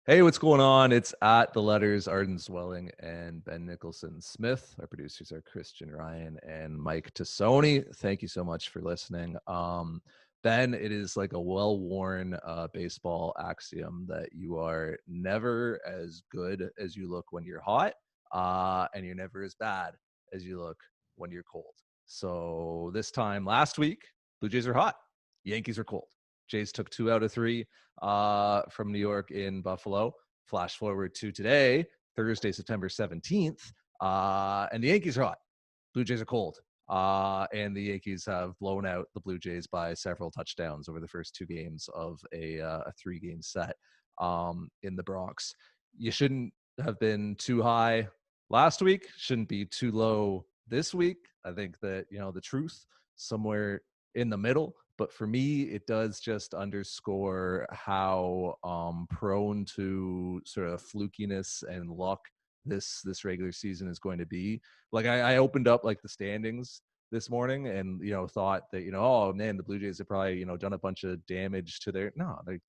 Hey, what's going on? It's at the letters Arden Swelling and Ben Nicholson Smith. Our producers are Christian Ryan and Mike Tassoni. Thank you so much for listening. Ben, it is like a well-worn baseball axiom that you are never as good as you look when you're hot, and you're never as bad as you look when you're cold. So this time last week, Blue Jays are hot, Yankees are cold. Jays took 2 out of 3 from New York in Buffalo. Flash forward to today, Thursday, September 17th, and the Yankees are hot. Blue Jays are cold. And the Yankees have blown out the Blue Jays by several touchdowns over the first 2 games of a 3-game set in the Bronx. You shouldn't have been too high last week, shouldn't be too low this week. I think that, the truth somewhere in the middle. But for me, it does just underscore how prone to sort of flukiness and luck this regular season is going to be. Like I opened up like the standings this morning and thought that oh man, the Blue Jays have probably done a bunch of damage to their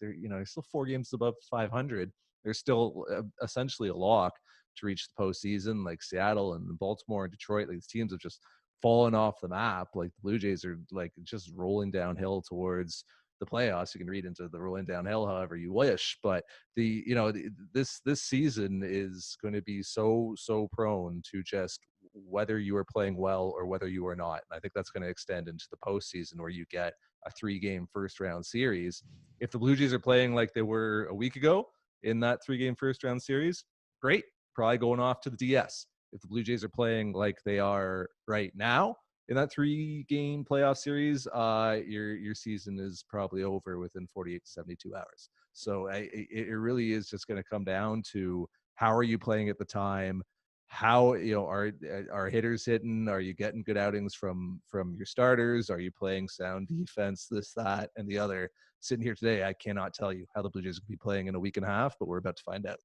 they're still 4 games above 500. They're still essentially a lock to reach the postseason. Like Seattle and Baltimore and Detroit, like these teams have just fallen off the map. Like the Blue Jays are like just rolling downhill towards the playoffs. You can read into the rolling downhill however you wish, but this season is going to be so prone to just whether you are playing well or whether you are not. And I think that's going to extend into the postseason where you get a 3-game first round series. If the Blue Jays are playing like they were a week ago in that 3-game first round series, great, probably going off to the DS. If the Blue Jays are playing like they are right now in that 3-game playoff series, your season is probably over within 48 to 72 hours. So it really is just going to come down to how are you playing at the time? How are hitters hitting? Are you getting good outings from your starters? Are you playing sound defense? This, that, and the other. Sitting here today, I cannot tell you how the Blue Jays will be playing in a week and a half, but we're about to find out.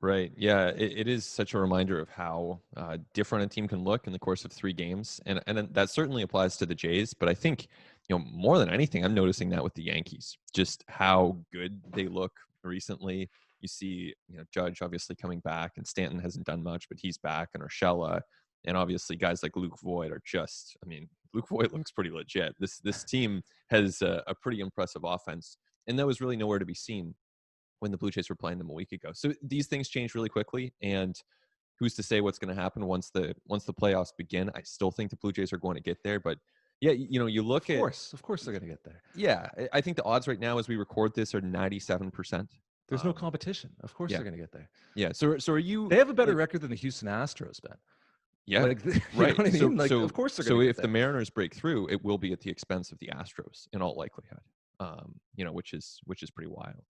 Right. Yeah. It is such a reminder of how different a team can look in the course of 3 games, and that certainly applies to the Jays. But I think more than anything, I'm noticing that with the Yankees, just how good they look recently. You see, Judge obviously coming back, and Stanton hasn't done much, but he's back, and Urshela, and obviously guys like Luke Voigt are just. I mean, Luke Voigt looks pretty legit. This team has a pretty impressive offense, and that was really nowhere to be seen when the Blue Jays were playing them a week ago. So these things change really quickly, and who's to say what's going to happen once the playoffs begin? I still think the Blue Jays are going to get there, but yeah, you look at Of course, they're going to get there. yeah, I think the odds right now as we record this are 97%. There's no competition. Of course, Yeah, they're going to get there. yeah. So are you They have a better like record than the Houston Astros, Ben. yeah, Like, you know right? what I So mean? Like, of so course they're going so to get if the there. Mariners break through, it will be at the expense of the Astros in all likelihood. Which is pretty wild.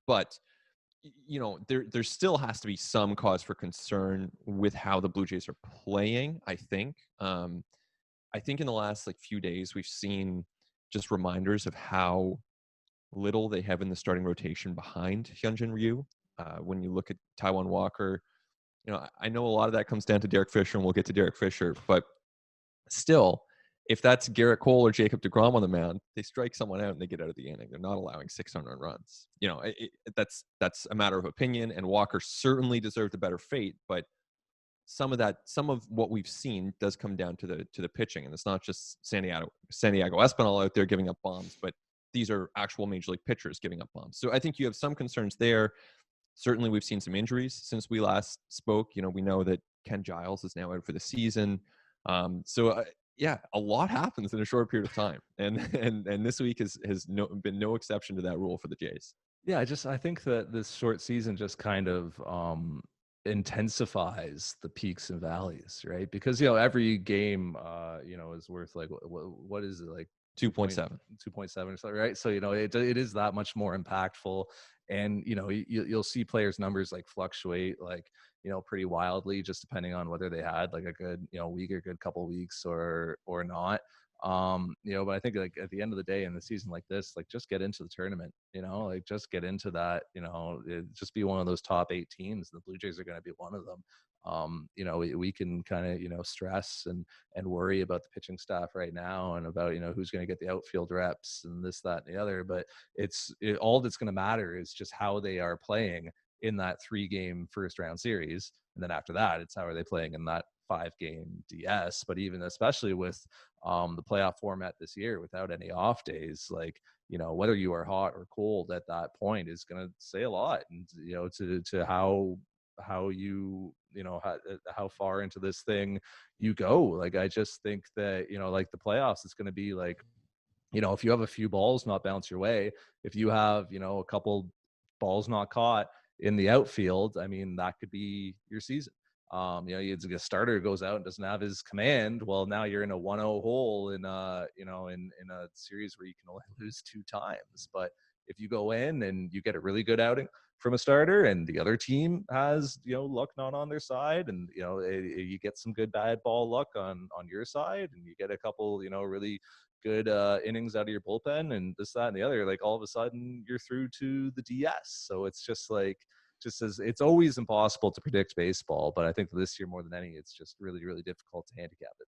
But there still has to be some cause for concern with how the Blue Jays are playing. I think in the last few days we've seen just reminders of how little they have in the starting rotation behind Hyunjin Ryu. When you look at Taiwan Walker, I know a lot of that comes down to Derek Fisher, and we'll get to Derek Fisher, but still, if that's Garrett Cole or Jacob deGrom on the mound, they strike someone out and they get out of the inning. They're not allowing 600 runs. That's a matter of opinion, and Walker certainly deserved a better fate. But some of what we've seen does come down to the pitching, and it's not just Santiago Espinal out there giving up bombs, but these are actual major league pitchers giving up bombs. So I think you have some concerns there. Certainly, we've seen some injuries since we last spoke. We know that Ken Giles is now out for the season. Yeah, a lot happens in a short period of time, and this week has been no exception to that rule for the Jays. Yeah, I think that this short season just kind of intensifies the peaks and valleys, right? Because every game is worth like what is it, like 2.7. 2.7 or something, right? So it is that much more impactful, and you'll see players' numbers like fluctuate like pretty wildly just depending on whether they had like a good week or good couple weeks or not. But I think like at the end of the day in the season like this, like just get into the tournament, like just get into that, just be one of those top 8 teams. The Blue Jays are going to be one of them. We can kind of stress and worry about the pitching staff right now and about who's going to get the outfield reps and this, that, and the other, but all that's going to matter is just how they are playing in that 3-game first round series. And then after that, it's how are they playing in that 5-game DS. But even especially with the playoff format this year without any off days, like, whether you are hot or cold at that point is going to say a lot, and to how how far into this thing you go. Like, I just think that like the playoffs, it's going to be like, if you have a few balls not bounce your way, if you have a couple balls not caught in the outfield, I mean, that could be your season. It's a starter goes out and doesn't have his command. Well, now you're in a 1-0 hole in in a series where you can only lose 2 times. But if you go in and you get a really good outing from a starter, and the other team has luck not on their side, and you get some good bad ball luck on your side, and you get a couple really good innings out of your bullpen, and this, that, and the other, like, all of a sudden you're through to the DS. So it's just like, as it's always impossible to predict baseball, but I think this year more than any, it's just really, really difficult to handicap it.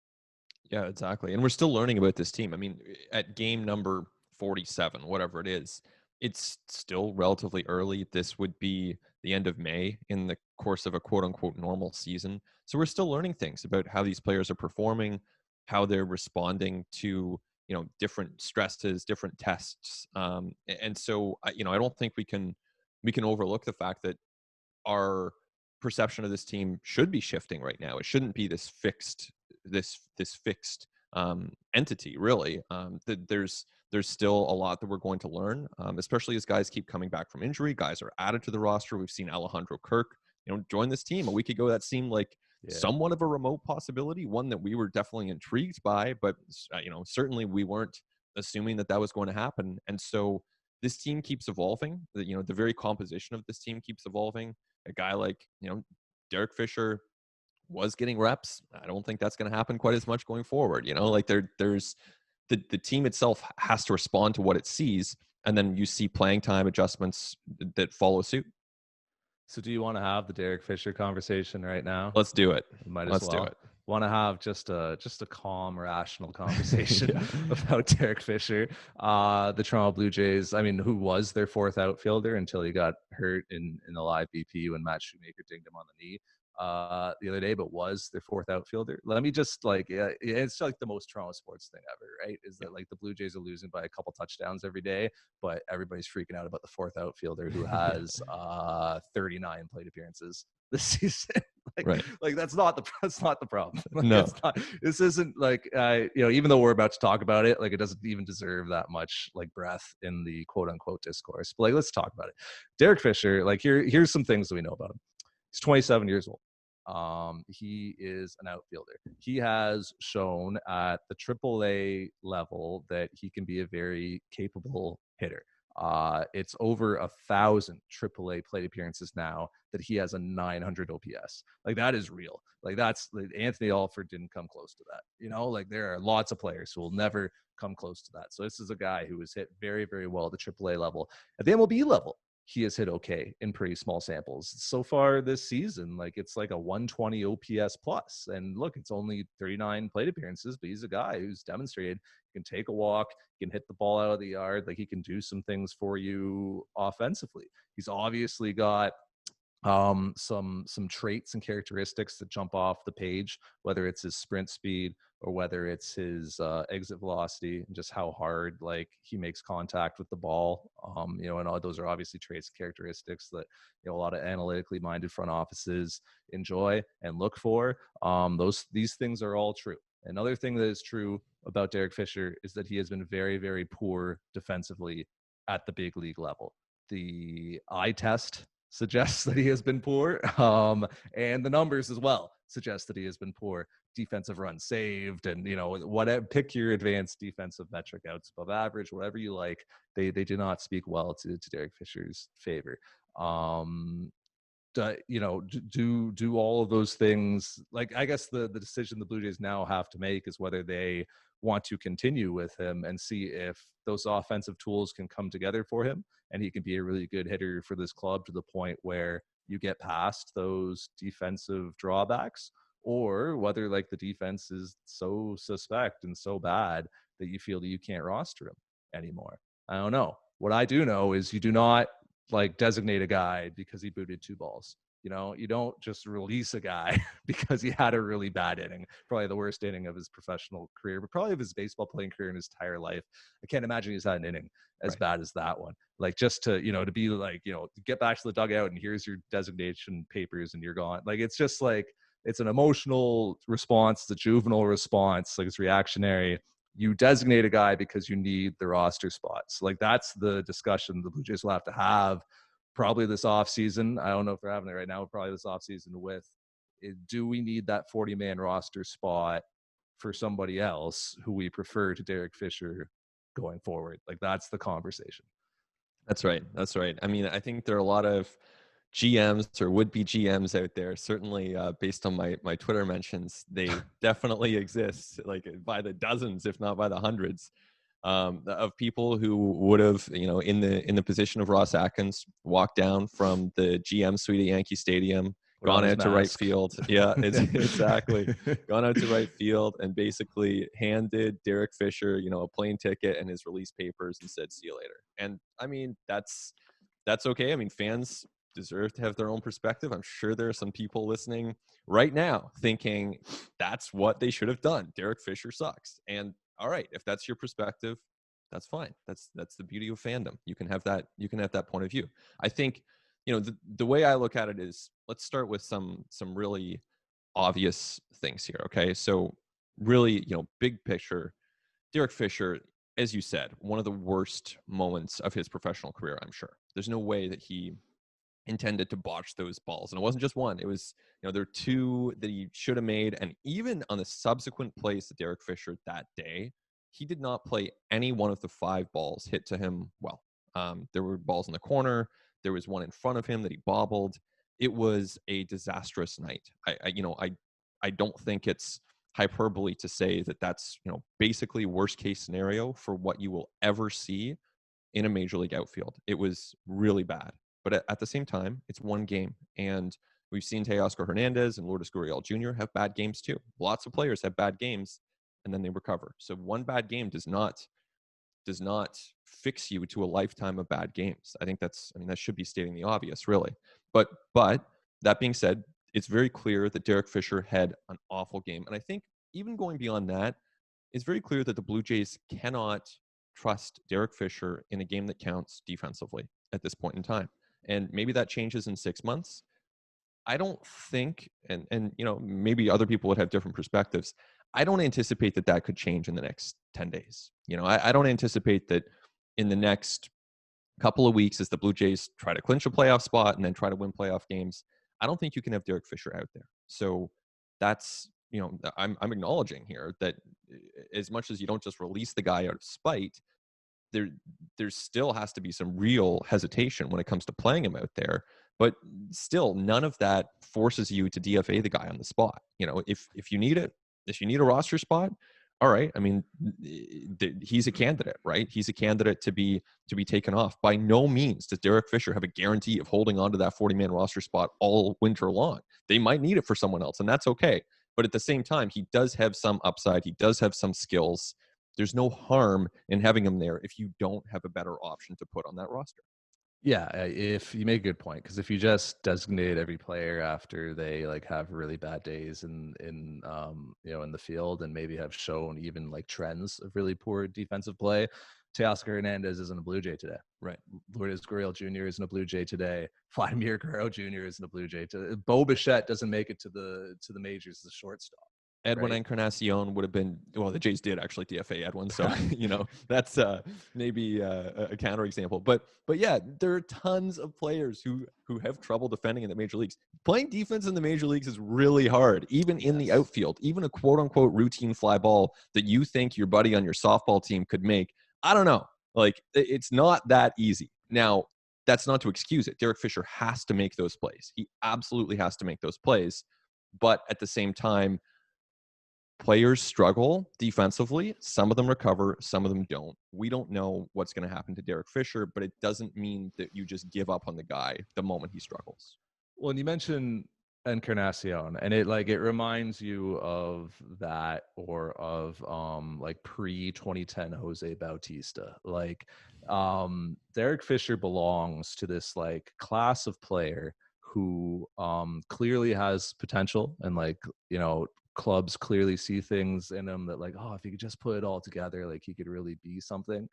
Yeah, exactly. And we're still learning about this team. I mean, at game number 47, whatever it is, it's still relatively early. This would be the end of May in the course of a quote unquote normal season. So we're still learning things about how these players are performing, how they're responding to, different stresses, different tests. And so, I don't think we can overlook the fact that our perception of this team should be shifting right now. It shouldn't be this fixed entity, really. There's still a lot that we're going to learn, especially as guys keep coming back from injury. Guys are added to the roster. We've seen Alejandro Kirk, join this team a week ago. That seemed like somewhat of a remote possibility, one that we were definitely intrigued by, but certainly we weren't assuming that was going to happen. And so this team keeps evolving. The very composition of this team keeps evolving. A guy like Derek Fisher was getting reps. I don't think that's going to happen quite as much going forward. Like there's the team itself has to respond to what it sees, and then you see playing time adjustments that follow suit. So do you want to have the Derek Fisher conversation right now? Let's do it. Might as Let's well. do it. Want to have just a calm, rational conversation Yeah. about Derek Fisher. The Toronto Blue Jays, I mean, who was their 4th outfielder until he got hurt in the live BP when Matt Shoemaker dinged him on the knee the other day, but was their 4th outfielder. Let me just it's like the most Toronto sports thing ever, right? Is that like the Blue Jays are losing by a couple touchdowns every day, but everybody's freaking out about the 4th outfielder who has 39 plate appearances this season. Right. Like that's not the problem. Like, No. this isn't like even though we're about to talk about it, like it doesn't even deserve that much like breath in the quote unquote discourse. But like, let's talk about it. Derek Fisher, like here's some things that we know about him. He's 27 years old. He is an outfielder. He has shown at the AAA level that he can be a very capable hitter. It's over 1,000 AAA plate appearances now that he has a 900 OPS. Like that is real. Like that's like, Anthony Alford didn't come close to that. Like there are lots of players who will never come close to that. So this is a guy who has hit very, very well at the AAA level. At the MLB level, he has hit okay in pretty small samples so far this season. Like it's like a 120 OPS plus. And look, it's only 39 plate appearances, but he's a guy who's demonstrated he can take a walk, he can hit the ball out of the yard, like he can do some things for you offensively. He's obviously got some traits and characteristics that jump off the page, whether it's his sprint speed or whether it's his exit velocity and just how hard like he makes contact with the ball. And all those are obviously traits and characteristics that a lot of analytically minded front offices enjoy and look for. These things are all true. Another thing that is true about Derek Fisher is that he has been very, very poor defensively at the big league level. The eye test suggests that he has been poor, and the numbers as well suggest that he has been poor. Defensive runs saved, and whatever, pick your advanced defensive metric, outs above average, whatever you like. They do not speak well to Derek Fisher's favor. Do all of those things. Like I guess the decision the Blue Jays now have to make is whether they want to continue with him and see if those offensive tools can come together for him and he can be a really good hitter for this club to the point where you get past those defensive drawbacks, or whether like the defense is so suspect and so bad that you feel that you can't roster him anymore. I don't know. What I do know is you do not like designate a guy because he booted 2 balls. You know, you don't just release a guy because he had a really bad inning, probably the worst inning of his professional career, but probably of his baseball playing career in his entire life. I can't imagine he's had an inning as Right. bad as that one. Like, just to, you know, to be like, you know, get back to the dugout and here's your designation papers and you're gone. Like, it's just like, it's an emotional response, the juvenile response, like it's reactionary. You designate a guy because you need the roster spots. Like, that's the discussion the Blue Jays will have to have probably this offseason. I don't know if they're having it right now, probably this offseason with, do we need that 40-man roster spot for somebody else who we prefer to Derek Fisher going forward? Like, that's the conversation. That's right. That's right. I mean, I think there are a lot of GMs or would-be GMs out there. Certainly, based on my Twitter mentions, they definitely exist, like by the dozens, if not by the hundreds, of people who would have, you know, in the position of Ross Atkins, walked down from the GM suite at Yankee Stadium, Put on gone his out to right mask. field. Yeah, it's exactly. Gone out to right field and basically handed Derek Fisher, you know, a plane ticket and his release papers and said, "See you later." And I mean, that's okay. I mean, fans deserve to have their own perspective. I'm sure there are some people listening right now thinking that's what they should have done. Derek Fisher sucks. And all right, if that's your perspective, that's fine. That's the beauty of fandom. You can have that point of view. I think, you know, the way I look at it is, let's start with some really obvious things here. Okay. So really, you know, big picture, Derek Fisher, as you said, one of the worst moments of his professional career, I'm sure. There's no way that he intended to botch those balls. And it wasn't just one. It was, you know, there were 2 that he should have made. And even on the subsequent plays to Derek Fisher that day, he did not play any one of the 5 balls hit to him well. There were balls in the corner. There was one in front of him that he bobbled. It was a disastrous night. I don't think it's hyperbole to say that that's, you know, basically worst case scenario for what you will ever see in a major league outfield. It was really bad. But at the same time, it's one game. And we've seen Teoscar Hernandez and Lourdes Gurriel Jr. have bad games too. Lots of players have bad games and then they recover. So one bad game does not fix you to a lifetime of bad games. I think that should be stating the obvious, really. But that being said, it's very clear that Derek Fisher had an awful game. And I think even going beyond that, it's very clear that the Blue Jays cannot trust Derek Fisher in a game that counts defensively at this point in time. And maybe that changes in 6 months. I don't think, and you know, maybe other people would have different perspectives. I don't anticipate that could change in the next 10 days. You know, I don't anticipate that in the next couple of weeks, as the Blue Jays try to clinch a playoff spot and then try to win playoff games, I don't think you can have Derek Fisher out there. So that's, you know, I'm acknowledging here that as much as you don't just release the guy out of spite, there still has to be some real hesitation when it comes to playing him out there. But still, none of that forces you to DFA the guy on the spot. You know, if you need it, if you need a roster spot, all right. I mean, he's a candidate, right? He's a candidate to be taken off. By no means does Derek Fisher have a guarantee of holding on to that 40-man roster spot all winter long. They might need it for someone else, and that's okay. But at the same time, he does have some upside. He does have some skills. There's no harm in having him there if you don't have a better option to put on that roster. Yeah, if you make a good point, because if you just designate every player after they like have really bad days in you know, in the field and maybe have shown even like trends of really poor defensive play, Teoscar Hernandez isn't a Blue Jay today. Right. Lourdes Gurriel Jr. isn't a Blue Jay today. Vladimir Guerrero Jr. isn't a Blue Jay today. Bo Bichette doesn't make it to the majors as a shortstop. Edwin Right? Encarnacion would have been, well, the Jays did actually DFA Edwin, so you know, that's maybe a counterexample. But yeah, there are tons of players who have trouble defending in the major leagues. Playing defense in the major leagues is really hard, even in the outfield. Even a quote unquote routine fly ball that you think your buddy on your softball team could make, I don't know. Like, it's not that easy. Now, that's not to excuse it. Derek Fisher has to make those plays. He absolutely has to make those plays. But at the same time, players struggle defensively. Some of them recover, some of them don't. We don't know what's going to happen to Derek Fisher, but it doesn't mean that you just give up on the guy the moment he struggles. Well, and you mentioned Encarnacion, and it reminds you of that, or of like pre 2010 Jose Bautista. Derek Fisher belongs to this like class of player who clearly has potential, and like, you know, clubs clearly see things in him that, like, oh, if he could just put it all together, like he could really be something.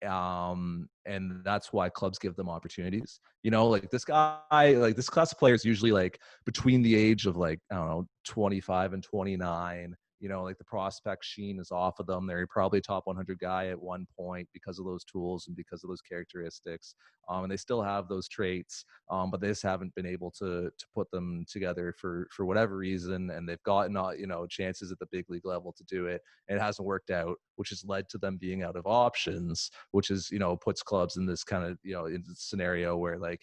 And that's why clubs give them opportunities. You know, like this guy, like this class of players usually like between the age of like, I don't know, 25 and 29. You know, like the prospect sheen is off of them. They're probably a top 100 guy at one point because of those tools and because of those characteristics. And they still have those traits, but they just haven't been able to put them together for whatever reason. And they've gotten, you know, chances at the big league level to do it, and it hasn't worked out, which has led to them being out of options, which is, you know, puts clubs in this kind of, you know, in scenario where like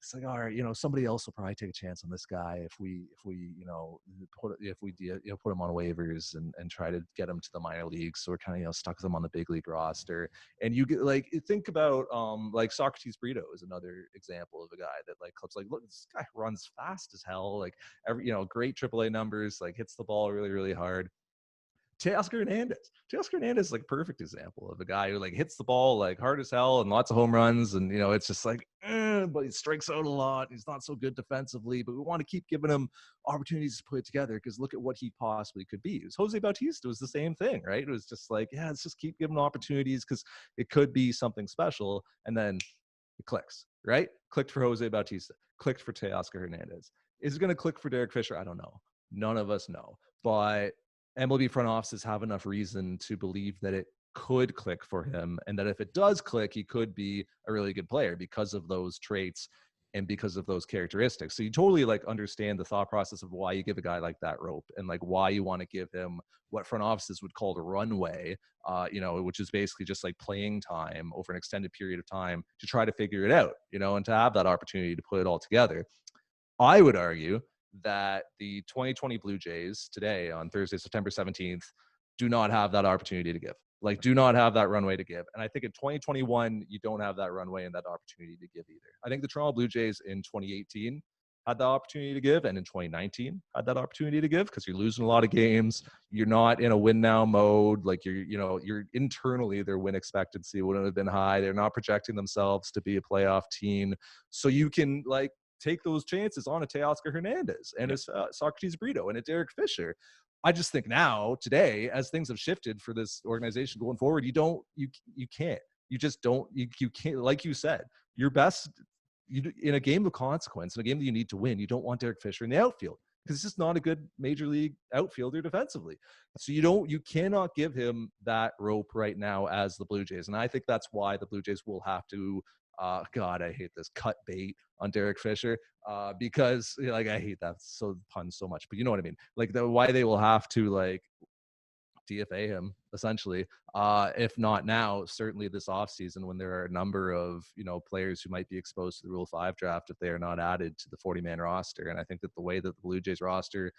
it's like, all right, you know, somebody else will probably take a chance on this guy if we you know, put him on waivers and try to get him to the minor leagues. So we're kind of, you know, stuck with him on the big league roster. And you get like, think about like Socrates Brito is another example of a guy that like clubs like, look, this guy runs fast as hell, like every, you know, great AAA numbers, like hits the ball really really hard. Teoscar Hernandez is like perfect example of a guy who like hits the ball like hard as hell and lots of home runs, and you know, it's just like, but he strikes out a lot. He's not so good defensively, but we want to keep giving him opportunities to put it together because look at what he possibly could be. It was Jose Bautista was the same thing, right? It was just like, yeah, let's just keep giving opportunities because it could be something special, and then it clicks, right? Clicked for Jose Bautista, clicked for Teoscar Hernandez. Is it going to click for Derek Fisher? I don't know. None of us know, but MLB front offices have enough reason to believe that it could click for him, and that if it does click, he could be a really good player because of those traits and because of those characteristics. So you totally like understand the thought process of why you give a guy like that rope, and like why you want to give him what front offices would call the runway, you know, which is basically just like playing time over an extended period of time to try to figure it out, you know, and to have that opportunity to put it all together. I would argue that the 2020 Blue Jays today on Thursday, September 17th, do not have that opportunity to give. Like, do not have that runway to give. And I think in 2021, you don't have that runway and that opportunity to give either. I think the Toronto Blue Jays in 2018 had the opportunity to give, and in 2019 had that opportunity to give because you're losing a lot of games. You're not in a win now mode. Like you're internally, their win expectancy wouldn't have been high. They're not projecting themselves to be a playoff team. So you can like take those chances on a Teoscar Hernandez and a Socrates Brito and a Derek Fisher. I just think now, today, as things have shifted for this organization going forward, you can't. You just don't. You can't. Like you said, your best. In a game of consequence, in a game that you need to win, you don't want Derek Fisher in the outfield because it's just not a good major league outfielder defensively. So you cannot give him that rope right now as the Blue Jays. And I think that's why the Blue Jays will have to, God, I hate this, cut bait on Derek Fisher, because like, I hate that pun so much, but you know what I mean? Like why they will have to like DFA him essentially, if not now, certainly this offseason when there are a number of, you know, players who might be exposed to the Rule 5 draft if they are not added to the 40-man roster. And I think that the way that the Blue Jays roster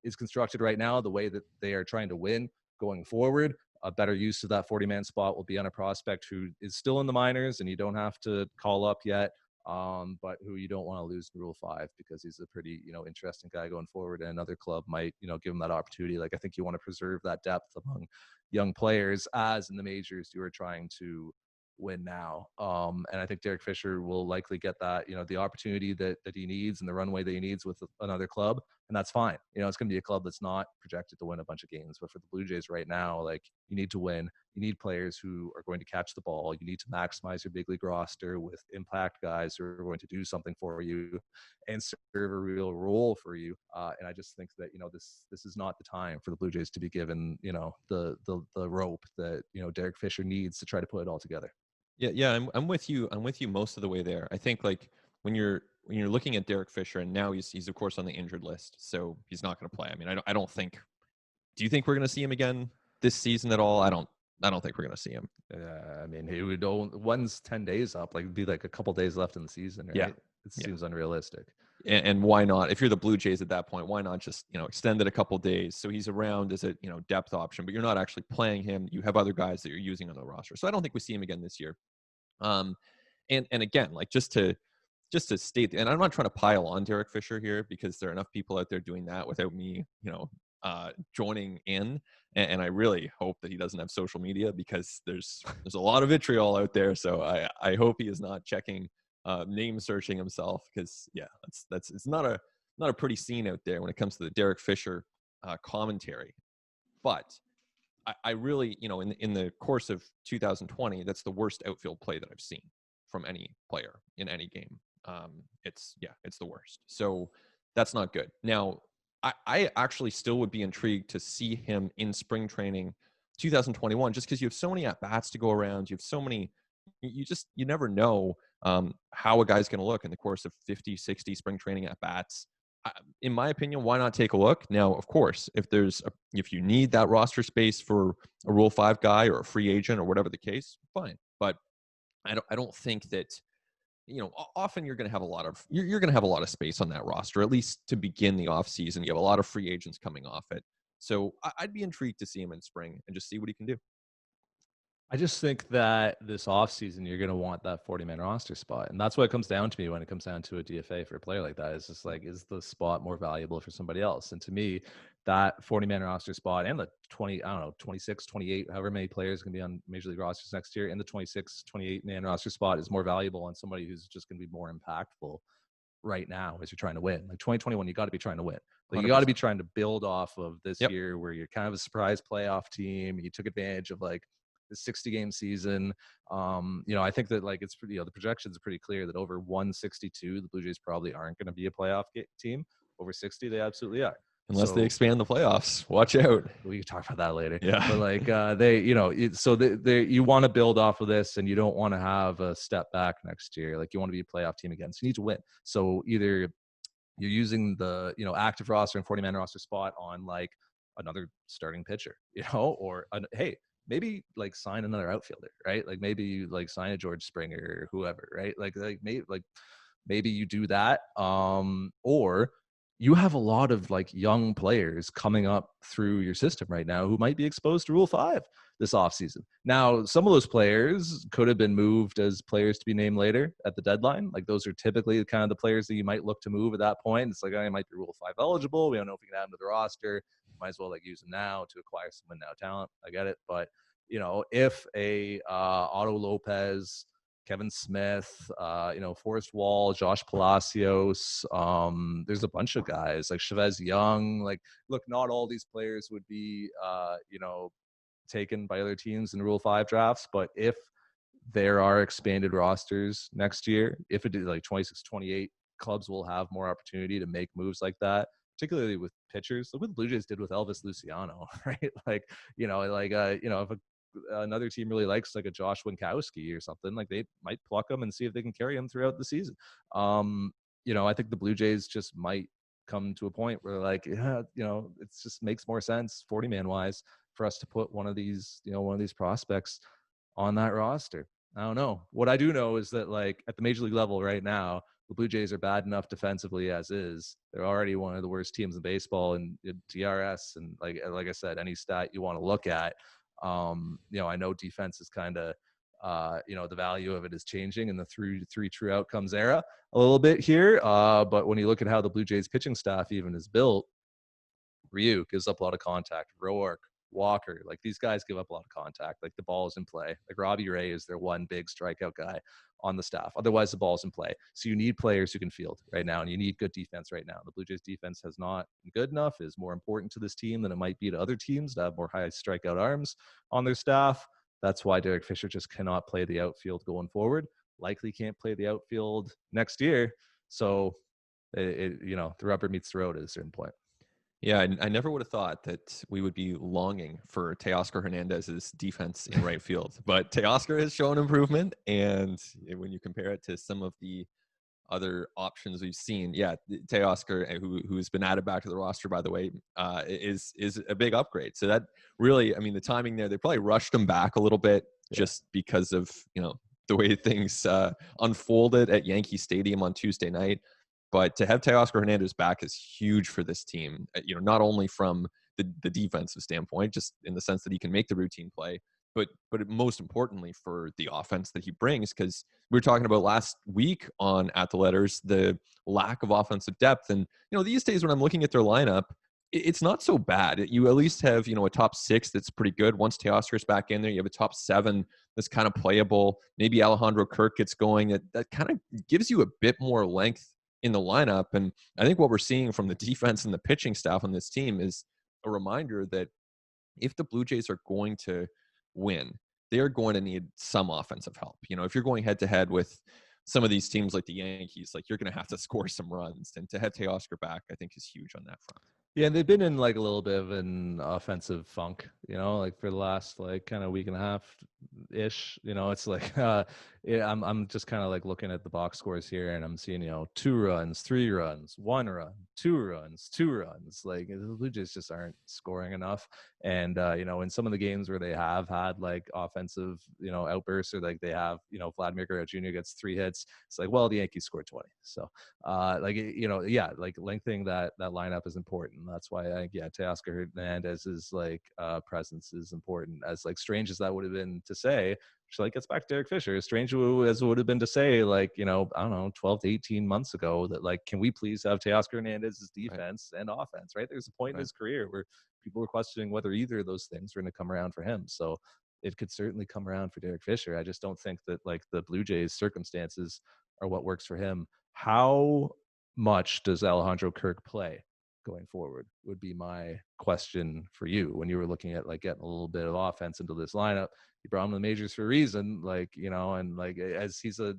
is constructed right now, the way that they are trying to win going forward, a better use of that 40-man spot will be on a prospect who is still in the minors and you don't have to call up yet, but who you don't want to lose in Rule 5 because he's a pretty, you know, interesting guy going forward, and another club might, you know, give him that opportunity. Like, I think you want to preserve that depth among young players as in the majors you are trying to win now. And I think Derek Fisher will likely get that, you know, the opportunity that he needs and the runway that he needs with another club, and that's fine. You know, it's going to be a club that's not projected to win a bunch of games, but for the Blue Jays right now, like, you need to win. You need players who are going to catch the ball. You need to maximize your big league roster with impact guys who are going to do something for you and serve a real role for you. And I just think that, you know, this is not the time for the Blue Jays to be given, you know, the rope that, you know, Derek Fisher needs to try to put it all together. Yeah, I'm with you. I'm with you most of the way there. I think like when you're looking at Derek Fisher, and now he's of course on the injured list, so he's not going to play. I mean, I don't think. Do you think we're going to see him again this season at all? I don't think we're going to see him. I mean, he would one's 10 days up, like it'd be like a couple days left in the season, right? Yeah, It seems unrealistic. And why not? If you're the Blue Jays at that point, why not just, you know, extend it a couple days so he's around as a, you know, depth option, but you're not actually playing him. You have other guys that you're using on the roster. So I don't think we see him again this year. And again, like just to just to state, and I'm not trying to pile on Derek Fisher here, because there are enough people out there doing that without me, joining in. And I really hope that he doesn't have social media, because there's a lot of vitriol out there. So I hope he is not checking, name searching himself, because yeah, that's it's not a pretty scene out there when it comes to the Derek Fisher commentary. But I really, in the course of 2020, that's the worst outfield play that I've seen from any player in any game. It's the worst. So that's not good. Now, I actually still would be intrigued to see him in spring training 2021, just because you have so many at bats to go around. You have so many, you never know how a guy's going to look in the course of 50, 60 spring training at bats. In my opinion, why not take a look? Now, of course, if you need that roster space for a Rule 5 guy or a free agent or whatever the case, fine. But I don't think that, often you're going to have you're going to have a lot of space on that roster, at least to begin the offseason. You have a lot of free agents coming off it. So I'd be intrigued to see him in spring and just see what he can do. I just think that this offseason, you're going to want that 40-man roster spot. And that's what it comes down to me when it comes down to a DFA for a player like that. It's just like, is the spot more valuable for somebody else? And to me, that 40-man roster spot and the 26, 28, however many players can be on Major League rosters next year, and the 26, 28-man roster spot is more valuable on somebody who's just going to be more impactful right now as you're trying to win. Like 2021, you got to be trying to win. Like you got to be trying to build off of this year where you're kind of a surprise playoff team. You took advantage of like the 60-game season. I think that like it's pretty, the projections are pretty clear that over 162, the Blue Jays probably aren't going to be a playoff team. Over 60, they absolutely are. Unless they expand the playoffs. Watch out. We can talk about that later. Yeah. But like you want to build off of this, and you don't want to have a step back next year. Like you want to be a playoff team again. So you need to win. So either you're using the, active roster and 40-man roster spot on like another starting pitcher, or hey, maybe like sign another outfielder, right? Like maybe you like sign a George Springer or whoever, right? Maybe you do that. Or you have a lot of like young players coming up through your system right now who might be exposed to Rule 5 this offseason. Now, some of those players could have been moved as players to be named later at the deadline. Like those are typically kind of the players that you might look to move at that point. It's like, I might be Rule 5 eligible. We don't know if we can add them to the roster. Might as well like use them now to acquire some win now talent. I get it. But, if a Otto Lopez, Kevin Smith, Forrest Wall, Josh Palacios. There's a bunch of guys like Chavez Young. Like, look, not all these players would be, taken by other teams in Rule 5 drafts, but if there are expanded rosters next year, if it is like 26, 28, clubs will have more opportunity to make moves like that, particularly with pitchers. Look what the Blue Jays did with Elvis Luciano, right? If another team really likes like a Josh Winkowski or something, like they might pluck him and see if they can carry him throughout the season. I think the Blue Jays just might come to a point where like, it just makes more sense 40-man wise for us to put one of these prospects on that roster. I don't know. What I do know is that like at the major league level right now, the Blue Jays are bad enough defensively as is. They're already one of the worst teams in baseball in TRS. And like I said, any stat you want to look at, I know defense is kind of, the value of it is changing in the three true outcomes era a little bit here. But when you look at how the Blue Jays pitching staff even is built, Ryu gives up a lot of contact. Roark, Walker, like these guys give up a lot of contact. Like the ball is in play. Like Robbie Ray is their one big strikeout guy on the staff. Otherwise, the ball's in play. So you need players who can field right now, and you need good defense right now. The Blue Jays defense has not been good enough, is more important to this team than it might be to other teams to have more high strikeout arms on their staff. That's why Derek Fisher just cannot play the outfield going forward. Likely can't play the outfield next year. So, the rubber meets the road at a certain point. Yeah, I never would have thought that we would be longing for Teoscar Hernandez's defense in right field. But Teoscar has shown improvement, and when you compare it to some of the other options we've seen, Teoscar, who's been added back to the roster, by the way, is a big upgrade. So that really, the timing there, they probably rushed him back a little bit just because of, the way things unfolded at Yankee Stadium on Tuesday night. But to have Teoscar Hernandez back is huge for this team, not only from the defensive standpoint, just in the sense that he can make the routine play, most importantly for the offense that he brings, because we were talking about last week on At the Letters the lack of offensive depth, and these days when I'm looking at their lineup, it's not so bad. You at least have a top six that's pretty good. Once Teoscar's back in there, you have a top seven that's kind of playable. Maybe Alejandro Kirk gets going. That kind of gives you a bit more length in the lineup, and I think what we're seeing from the defense and the pitching staff on this team is a reminder that if the Blue Jays are going to win, they are going to need some offensive help. If you're going head to head with some of these teams like the Yankees, like you're going to have to score some runs, and to have Teoscar back, I think is huge on that front. Yeah, and they've been in like a little bit of an offensive funk, like for the last like kind of week and a half ish. It's like yeah, I'm just kind of like looking at the box scores here, and I'm seeing 2 runs, 3 runs, 1 run, 2 runs, 2 runs. Like the Blue Jays just aren't scoring enough. And in some of the games where they have had like offensive outbursts, or like they have Vladimir Guerrero Jr. gets 3 hits, it's like, well, the Yankees scored 20. So yeah, like lengthening that lineup is important. That's why I think, yeah, Teoscar Hernandez's like presence is important. As like strange as that would have been to say, which like gets back to Derek Fisher, as strange as it would have been to say, like, I don't know, 12 to 18 months ago, that like, can we please have Teoscar Hernandez's defense and offense, right? There's a point in his career where people were questioning whether either of those things were going to come around for him. So it could certainly come around for Derek Fisher. I just don't think that like the Blue Jays circumstances are what works for him. How much does Alejandro Kirk play going forward would be my question for you when you were looking at like getting a little bit of offense into this lineup. You brought him to the majors for a reason, like, and like, as he's a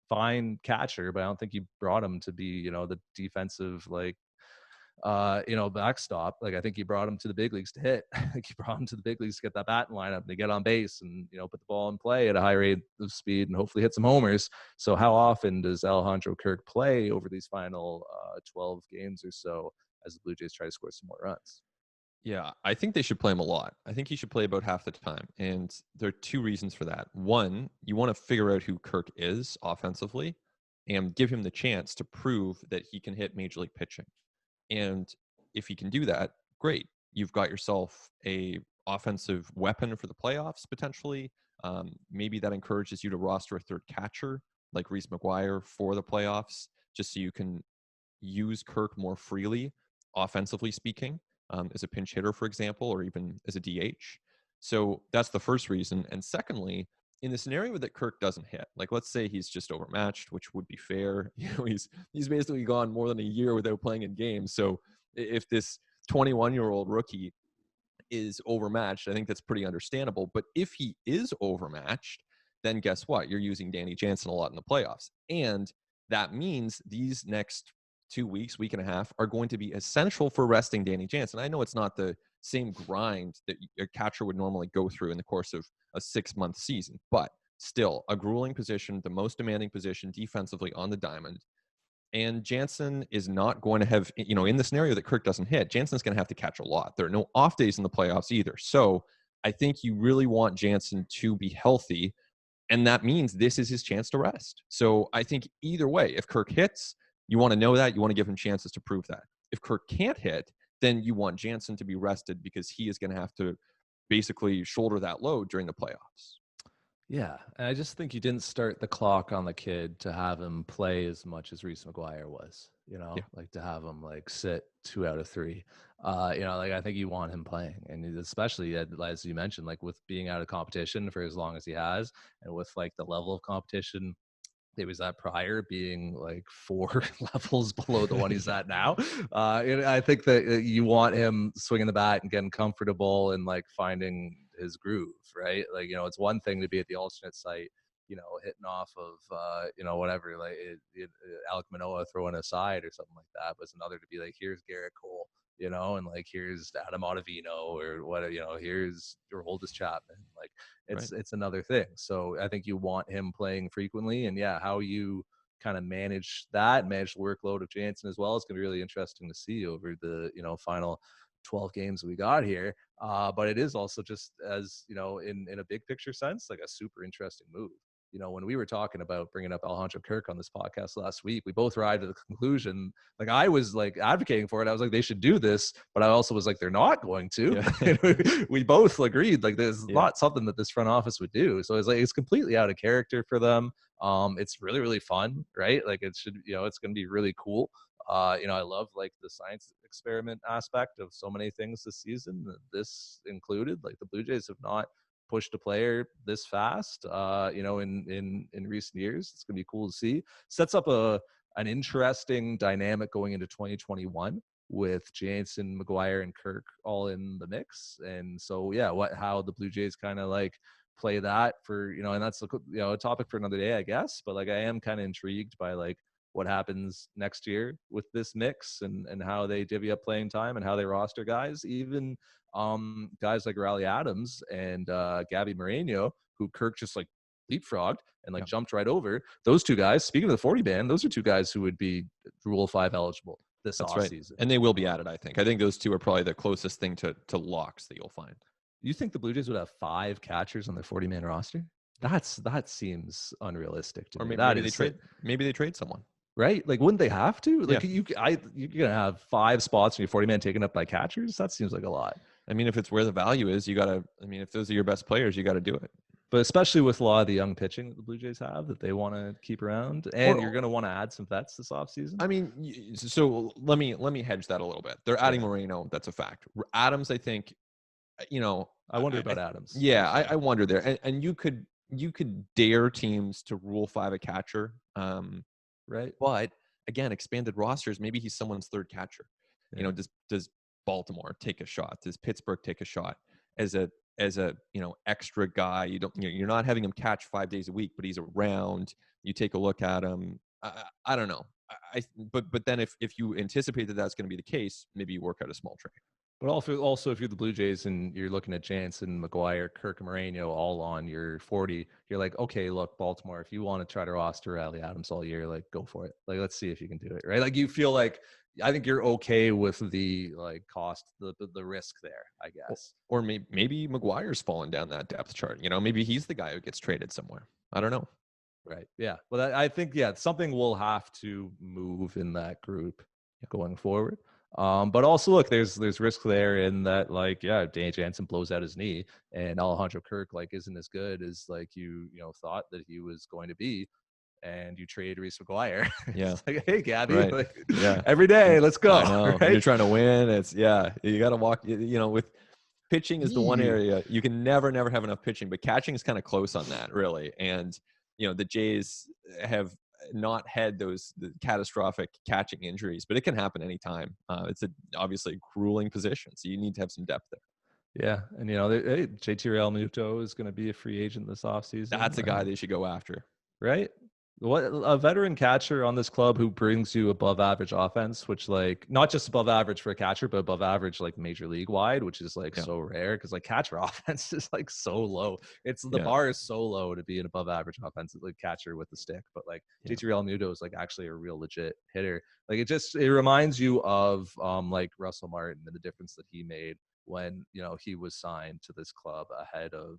fine catcher, but I don't think you brought him to be, the defensive, like, backstop. Like, I think you brought him to the big leagues to hit. I think you brought him to the big leagues to get that batting lineup and to get on base and, put the ball in play at a high rate of speed and hopefully hit some homers. So how often does Alejandro Kirk play over these final 12 games or so as the Blue Jays try to score some more runs? Yeah, I think they should play him a lot. I think he should play about half the time. And there are 2 reasons for that. One, you want to figure out who Kirk is offensively and give him the chance to prove that he can hit major league pitching. And if he can do that, great. You've got yourself a offensive weapon for the playoffs potentially. Maybe that encourages you to roster a third catcher like Reese McGuire for the playoffs, just so you can use Kirk more freely, offensively speaking, as a pinch hitter, for example, or even as a DH. So that's the first reason. And secondly, in the scenario that Kirk doesn't hit, like let's say he's just overmatched, which would be fair. He's basically gone more than a year without playing in games. So if this 21-year-old rookie is overmatched, I think that's pretty understandable. But if he is overmatched, then guess what? You're using Danny Jansen a lot in the playoffs. And that means these next 2 weeks, week and a half, are going to be essential for resting Danny Jansen. I know it's not the same grind that a catcher would normally go through in the course of a 6-month season, but still a grueling position, the most demanding position defensively on the diamond. And Jansen is not going to have, in the scenario that Kirk doesn't hit, Jansen's going to have to catch a lot. There are no off days in the playoffs either. So I think you really want Jansen to be healthy. And that means this is his chance to rest. So I think either way, if Kirk hits, you want to know that. You want to give him chances to prove that. If Kirk can't hit, then you want Jansen to be rested because he is going to have to basically shoulder that load during the playoffs. Yeah, and I just think you didn't start the clock on the kid to have him play as much as Reese McGuire was, Yeah, like to have him like sit 2 out of 3. Like I think you want him playing, and especially as you mentioned, like with being out of competition for as long as he has, and with like the level of competition it was at prior being like 4 levels below the one he's at now. I think that you want him swinging the bat and getting comfortable and like finding his groove, right? Like, it's one thing to be at the alternate site, hitting off of, whatever, like Alec Manoa throwing a side or something like that. But it's another to be like, here's Garrett Cole, and like here's Adam Ottavino or what, here's your oldest Chapman. Like right. it's another thing. So I think you want him playing frequently, and yeah, how you kind of manage the workload of Jansen as well. It's going to be really interesting to see over the final 12 games we got here. But it is also just as in a big picture sense, like a super interesting move. when we were talking about bringing up Alejandro Kirk on this podcast last week, we both arrived at the conclusion, like I was like advocating for it. I was like, they should do this, but I also was like, they're not going to. Yeah. We both agreed, like, this is Yeah. not something that this front office would do. So it's like, it's completely out of character for them. It's really, really fun, right? Like it should, it's going to be really cool. I love like the science experiment aspect of so many things this season, this included. Like the Blue Jays have not pushed a player this fast, in recent years. It's gonna be cool to see. Sets up an interesting dynamic going into 2021 with Jansen, McGuire, and Kirk all in the mix. And so, yeah, how the Blue Jays kind of like play that for, and that's a topic for another day, I guess. But like, I am kind of intrigued by like what happens next year with this mix and how they divvy up playing time and how they roster guys, even guys like Raleigh Adams and Gabby Moreno, who Kirk just like leapfrogged and like jumped right over. Those two guys, speaking of the 40 band, those are two guys who would be Rule 5 eligible this offseason. And they will be added, I think. I think those two are probably the closest thing to locks that you'll find. You think the Blue Jays would have 5 catchers on their 40-man roster? That seems unrealistic to me. Maybe they trade someone. Right? Like, wouldn't they have to? Like, you're gonna have 5 spots in your 40-man taken up by catchers? That seems like a lot. I mean, if it's where the value is, if those are your best players, you got to do it. But especially with a lot of the young pitching that the Blue Jays have that they want to keep around, and you're going to want to add some vets this offseason. I mean, so let me hedge that a little bit. They're adding Moreno. That's a fact. Adams, I think, I wonder about Adams. Yeah, I wonder there. And you could dare teams to Rule 5 a catcher. Right. But again, expanded rosters, maybe he's someone's third catcher. Yeah. Does Baltimore take a shot? Does Pittsburgh take a shot as a extra guy? You're not having him catch 5 days a week, but he's around. You take a look at him. I don't know. But then if you anticipate that that's going to be the case, maybe you work out a small trade. But also, if you're the Blue Jays and you're looking at Jansen, McGuire, Kirk, Moreno all on your 40, you're like, okay, look, Baltimore, if you want to try to roster Raleigh Adams all year, like, go for it. Like, let's see if you can do it, right? Like, you feel like, I think you're okay with the like cost, the risk there, I guess. Or maybe McGuire's falling down that depth chart. Maybe he's the guy who gets traded somewhere. I don't know. Right. Yeah. Well, I think, something will have to move in that group going forward. But also, look, there's risk there in that, like, Dane Jansen blows out his knee and Alejandro Kirk like isn't as good as like you thought that he was going to be, and you trade Reese McGuire. Yeah. It's like, hey, Gabby, right. like, every day, let's go. I know. Right? You're trying to win. You got to walk. With pitching is the one area you can never have enough pitching, but catching is kind of close on that, really. And the Jays have not had the catastrophic catching injuries, but it can happen anytime. It's obviously a grueling position, so you need to have some depth there. Yeah, and JT Realmuto is going to be a free agent this offseason. That's a guy they should go after, right? What a veteran catcher on this club who brings you above average offense, which like not just above average for a catcher, but above average like major league wide, which is like so rare because like catcher offense is like so low. The bar is so low to be an above average offensive like catcher with the stick. But like JT Realmuto is like actually a real legit hitter. Like it reminds you of like Russell Martin and the difference that he made when he was signed to this club ahead of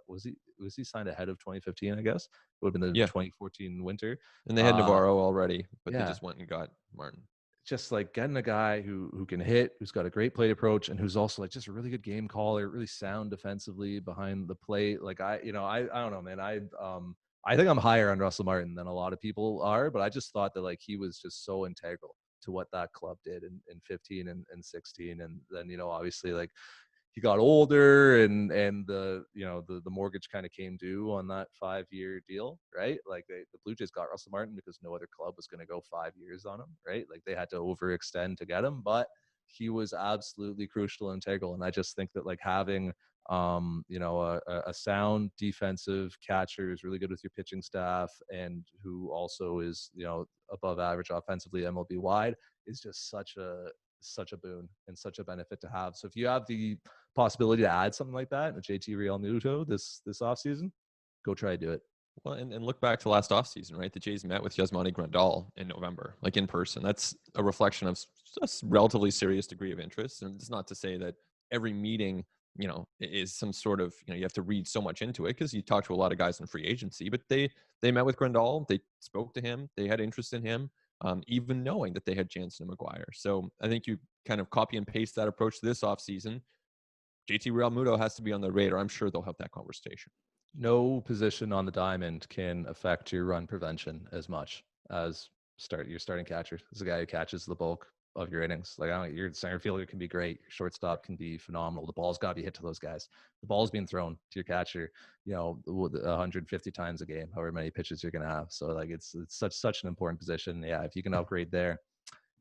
was he signed ahead of 2015, I guess it would have been the 2014 winter, and they had Navarro already, but they just went and got Martin. Just like getting a guy who can hit, who's got a great plate approach, and who's also like just a really good game caller, really sound defensively behind the plate. Like I don't know, man. I think I'm higher on Russell Martin than a lot of people are, but I just thought that like he was just so integral to what that club did in 15 and 16. And then, obviously like he got older and the mortgage kind of came due on that 5-year deal, right? Like the Blue Jays got Russell Martin because no other club was going to go 5 years on him, right? Like they had to overextend to get him, but he was absolutely crucial and integral. And I just think that like having a sound defensive catcher who's really good with your pitching staff and who also is, above average offensively MLB wide is just such a boon and such a benefit to have. So if you have the possibility to add something like that, a JT Realmuto this offseason, go try to do it. Well, and look back to last offseason, right? The Jays met with Yasmani Grandal in November, like in person. That's a reflection of a relatively serious degree of interest. And it's not to say that every meeting is some sort of, you have to read so much into it because you talk to a lot of guys in free agency, but they met with Grandal, they spoke to him, they had interest in him, even knowing that they had Jansen and McGuire. So I think you kind of copy and paste that approach to this offseason. JT Realmuto has to be on the radar. I'm sure they'll have that conversation. No position on the diamond can affect your run prevention as much as your starting catcher. This is a guy who catches the bulk of your innings. Like, your center fielder can be great, your shortstop can be phenomenal. The ball's got to be hit to those guys. The ball's being thrown to your catcher, 150 times a game, however many pitches you're gonna have. So like it's such an important position. Yeah, if you can upgrade there,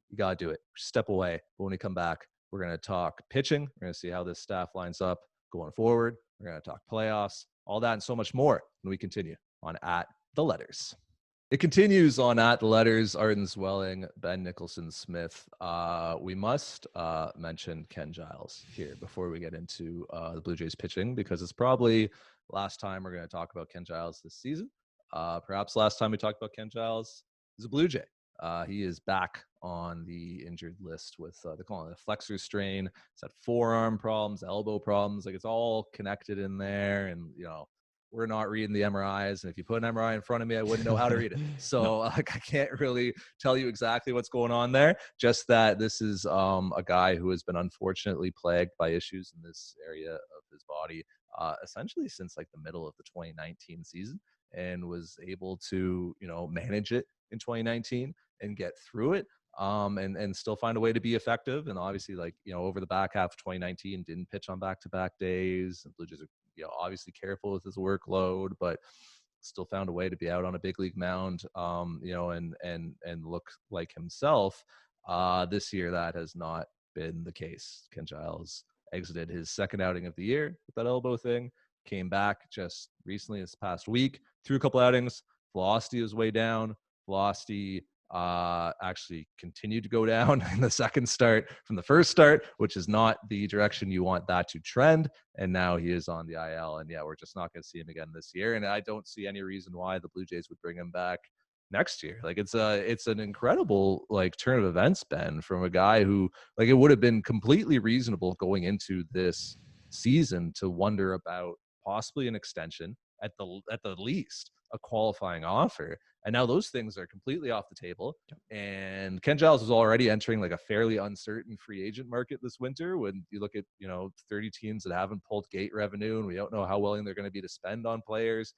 you gotta do it. Step away. But when we come back, we're gonna talk pitching. We're gonna see how this staff lines up going forward. We're gonna talk playoffs, all that and so much more when we continue on At the Letters. It continues on At the Letters. Arden Zwelling, Ben Nicholson Smith. We must mention Ken Giles here before we get into the Blue Jays pitching, because it's probably last time we're going to talk about Ken Giles this season. Perhaps last time we talked about Ken Giles is a Blue Jay. He is back on the injured list with they call it a flexor strain. He's had forearm problems, elbow problems. Like, it's all connected in there, and we're not reading the MRIs, and if you put an MRI in front of me, I wouldn't know how to read it. So No. like, I can't really tell you exactly what's going on there. Just that this is a guy who has been unfortunately plagued by issues in this area of his body essentially since like the middle of the 2019 season, and was able to manage it in 2019 and get through it. And still find a way to be effective. And obviously, over the back half of 2019, didn't pitch on back-to-back days. And Blue Jays are obviously careful with his workload, but still found a way to be out on a big league mound, and look like himself. This year, that has not been the case. Ken Giles exited his second outing of the year with that elbow thing, came back just recently this past week, threw a couple outings. Velocity was way down. Velocity actually continued to go down in the second start from the first start, which is not the direction you want that to trend. And now he is on the IL, and we're just not going to see him again this year. And I don't see any reason why the Blue Jays would bring him back next year. Like, it's an incredible turn of events, Ben, from a guy who, it would have been completely reasonable going into this season to wonder about possibly an extension, at the least a qualifying offer. And now those things are completely off the table. And Ken Giles was already entering a fairly uncertain free agent market this winter. When you look at 30 teams that haven't pulled gate revenue, and we don't know how willing they're going to be to spend on players,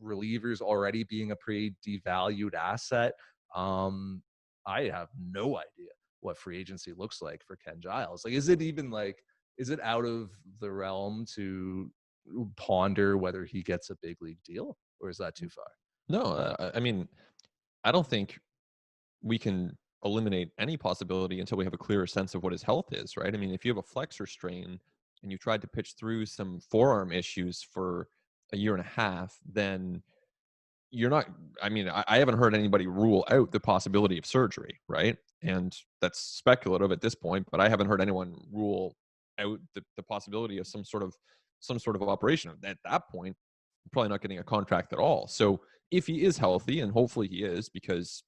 relievers already being a pretty devalued asset. I have no idea what free agency looks like for Ken Giles. Is it out of the realm to ponder whether he gets a big league deal, or is that too far? No, I mean, I don't think we can eliminate any possibility until we have a clearer sense of what his health is, right? I mean, if you have a flexor strain and you tried to pitch through some forearm issues for a year and a half, then you're not, I mean, I haven't heard anybody rule out the possibility of surgery, right? And that's speculative at this point, but I haven't heard anyone rule out the possibility of some sort of operation. At that point, you're probably not getting a contract at all. So if he is healthy, and hopefully he is, because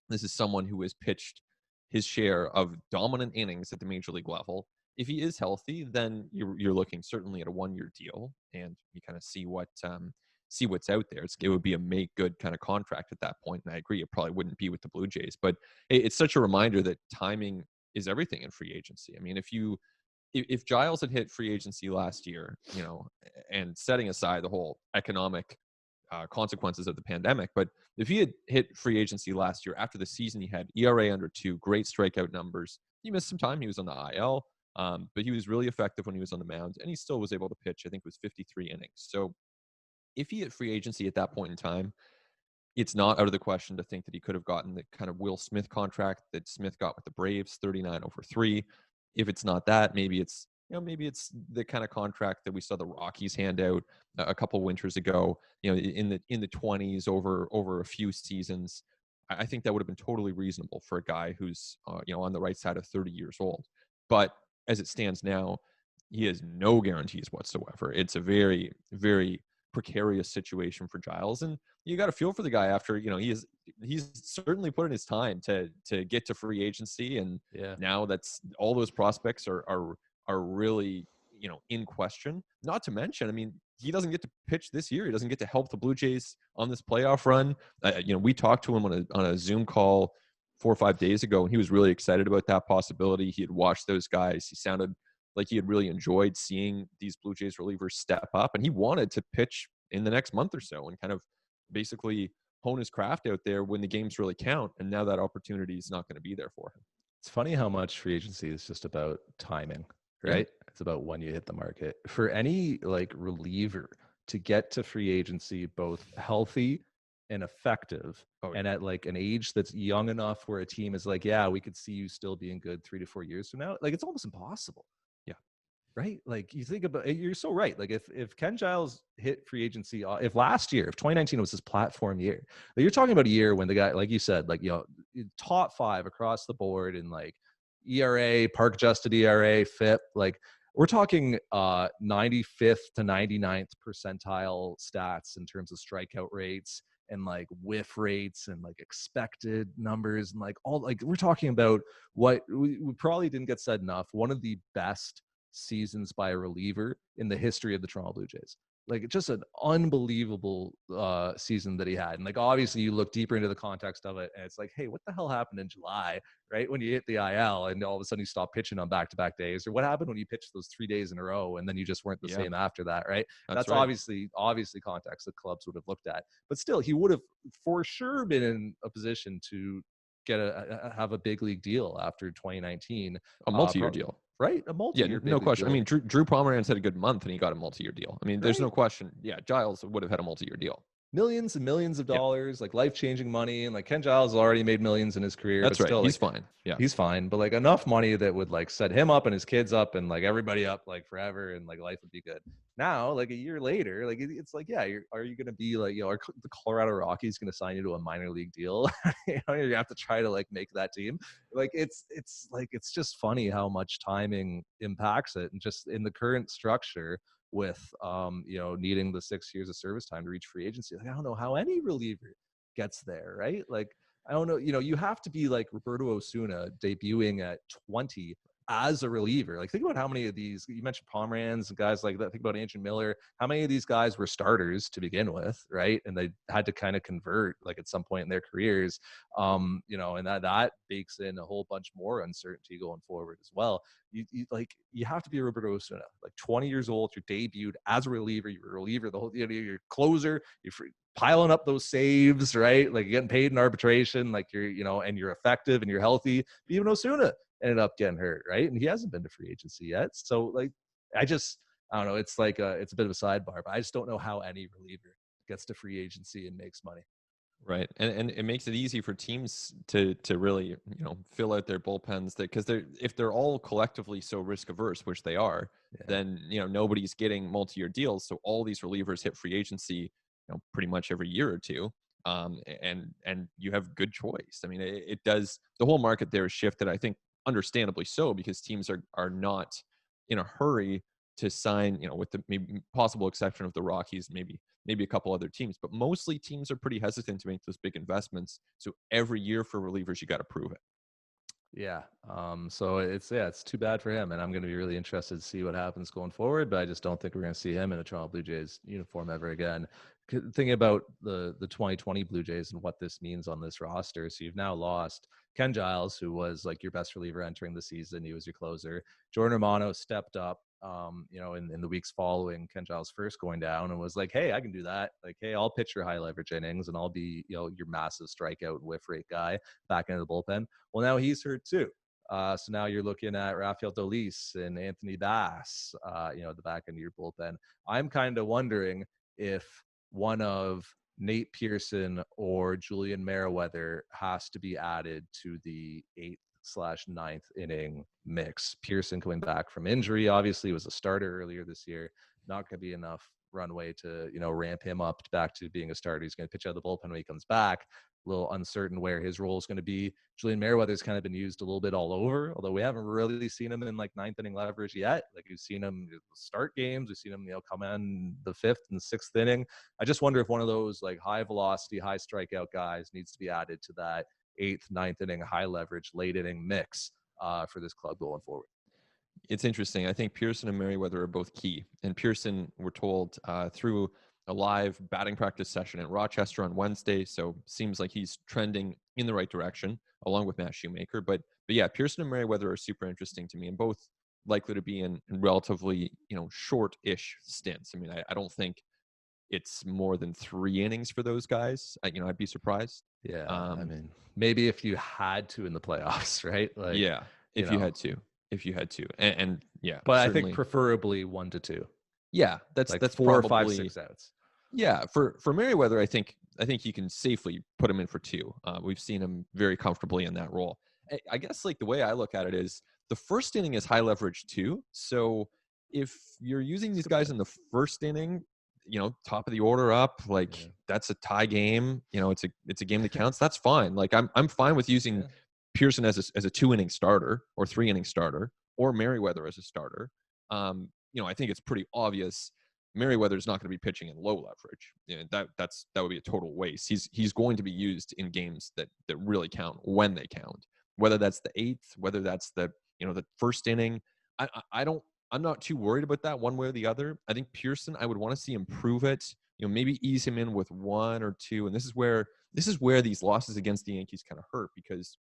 this is someone who has pitched his share of dominant innings at the major league level. If he is healthy, then you're looking certainly at a 1-year deal, and you kind of see what's out there. It would be a make good kind of contract at that point. And I agree, it probably wouldn't be with the Blue Jays, but it's such a reminder that timing is everything in free agency. I mean, if Giles had hit free agency last year, and setting aside the whole economic consequences of the pandemic, but if he had hit free agency last year, after the season he had ERA under 2, great strikeout numbers. He missed some time. He was on the IL, but he was really effective when he was on the mound, and he still was able to pitch. I think it was 53 innings. So if he hit free agency at that point in time, it's not out of the question to think that he could have gotten the kind of Will Smith contract that Smith got with the Braves, 39 over 3. If it's not that, maybe it's the kind of contract that we saw the Rockies hand out a couple winters ago, in the 20s over a few seasons. I think that would have been totally reasonable for a guy who's on the right side of 30 years old. But as it stands now, he has no guarantees whatsoever. It's a very, very precarious situation for Giles, and you got to feel for the guy after he's certainly put in his time to get to free agency, and now that's all those prospects are really in question. Not to mention, I mean, he doesn't get to pitch this year. He doesn't get to help the Blue Jays on this playoff run. We talked to him on a Zoom call 4 or 5 days ago, and he was really excited about that possibility. He had watched those guys. He sounded like he had really enjoyed seeing these Blue Jays relievers step up, and he wanted to pitch in the next month or so and kind of basically hone his craft out there when the games really count. And now that opportunity is not going to be there for him. It's funny how much free agency is just about timing, Yeah. right? It's about when you hit the market. For any like reliever to get to free agency both healthy and effective, and at like an age that's young enough where a team is like, yeah, we could see you still being good 3 to 4 years from now, like it's almost impossible. Yeah. Right? Like you think about it, you're so right. Like if Ken Giles hit free agency, if last year, if 2019 was his platform year, like you're talking about a year when the guy, like you said, like, top 5 across the board in like ERA, park adjusted ERA, FIP, like we're talking 95th to 99th percentile stats in terms of strikeout rates and like whiff rates and like expected numbers and like all, like we're talking about what we probably didn't get said enough. One of the best seasons by a reliever in the history of the Toronto Blue Jays. Like just an unbelievable season that he had. And like obviously you look deeper into the context of it and it's like, hey, what the hell happened in July, right? When you hit the IL and all of a sudden you stop pitching on back-to-back days, or what happened when you pitched those 3 days in a row and then you just weren't the same after that, right? That's right. obviously context that clubs would have looked at. But still, he would have for sure been in a position to have a big league deal after 2019. A multi-year deal. Right? A multi-year. Yeah, no question. Deal. I mean, Drew Pomeranz had a good month and he got a multi-year deal. I mean, there's no question. Yeah, Giles would have had a multi-year deal. Millions and millions of dollars, like life-changing money. And like Ken Giles already made millions in his career. That's but right. Still, he's like, fine. Yeah. He's fine. But like enough money that would like set him up and his kids up and like everybody up like forever and like life would be good. Now, like a year later, like it's like, yeah, are you going to be like, are the Colorado Rockies going to sign you to a minor league deal? You have to try to like make that team. Like it's just funny how much timing impacts it. And just in the current structure with needing the 6 years of service time to reach free agency, like I don't know how any reliever gets there, right? Like I don't know, you have to be like Roberto Osuna debuting at 20 as a reliever. Like think about how many of these, you mentioned Pomeranz and guys like that, think about Andrew Miller, how many of these guys were starters to begin with, right? And they had to kind of convert like at some point in their careers, and that bakes in a whole bunch more uncertainty going forward as well. You have to be a Roberto Osuna, like 20 years old, you're debuted as a reliever, you're a reliever, the whole, you're closer, you're piling up those saves, right? Like you're getting paid in arbitration, like and you're effective and you're healthy. But even Osuna ended up getting hurt, right? And he hasn't been to free agency yet. So like, I don't know. It's like it's a bit of a sidebar, but I just don't know how any reliever gets to free agency and makes money. Right. And it makes it easy for teams to really, fill out their bullpens because if they're all collectively so risk averse, which they are, then, nobody's getting multi-year deals. So all these relievers hit free agency, pretty much every year or two. And you have good choice. I mean, it does, the whole market there is shifted, I think, understandably so, because teams are not in a hurry to sign, with the maybe possible exception of the Rockies, maybe a couple other teams, but mostly teams are pretty hesitant to make those big investments. So every year for relievers, you got to prove it. Yeah. So it's too bad for him. And I'm going to be really interested to see what happens going forward, but I just don't think we're going to see him in a Toronto Blue Jays uniform ever again. Thinking about the 2020 Blue Jays and what this means on this roster. So you've now lost Ken Giles, who was like your best reliever entering the season. He was your closer. Jordan Romano stepped up, in the weeks following Ken Giles first going down and was like, hey, I can do that. Like, hey, I'll pitch your high leverage innings and I'll be, your massive strikeout and whiff rate guy back into the bullpen. Well, now he's hurt too. So now you're looking at Rafael Dolis and Anthony Bass, at the back end of your bullpen. I'm kind of wondering if one of Nate Pearson or Julian Mayweather has to be added to the 8th/9th inning mix. Pearson coming back from injury, obviously was a starter earlier this year. Not going to be enough runway to, ramp him up back to being a starter. He's going to pitch out of the bullpen when he comes back. A little uncertain where his role is going to be. Julian Mayweather's kind of been used a little bit all over, although we haven't really seen him in like 9th inning leverage yet. Like we've seen him start games. We've seen him, come in the 5th and 6th inning. I just wonder if one of those like high velocity, high strikeout guys needs to be added to that 8th, 9th inning, high leverage, late inning mix for this club going forward. It's interesting. I think Pearson and Merriweather are both key. And Pearson, we're told, through a live batting practice session in Rochester on Wednesday. So seems like he's trending in the right direction, along with Matt Shoemaker. But yeah, Pearson and Merriweather are super interesting to me, and both likely to be in relatively, short-ish stints. I mean, I don't think it's more than 3 innings for those guys. I'd be surprised. Yeah, I Um, mean, maybe if you had to in the playoffs, right? Like, yeah, you if you know, had to, and yeah, but I think certainly. preferably 1 to 2, Yeah, that's like that's 4, 5, probably 6 outs. yeah. For Merriweather, I think you can safely put him in for 2. We've seen him very comfortably in that role. I guess like the way I look at it is the first inning is high leverage too. So if you're using these Good guys point. in the first inning, top of the order up, like Yeah. that's a tie game. It's a game that counts. That's fine. Like I'm fine with using Yeah. Pearson as a 2 inning starter or 3 inning starter, or Merriweather as a starter. I think it's pretty obvious Merriweather's not going to be pitching in low leverage. That would be a total waste. He's going to be used in games that really count when they count. Whether that's the eighth, whether that's the first inning. I don't. I'm not too worried about that one way or the other. I think Pearson, I would want to see improve it. Maybe ease him in with 1 or 2. And this is where these losses against the Yankees kind of hurt, because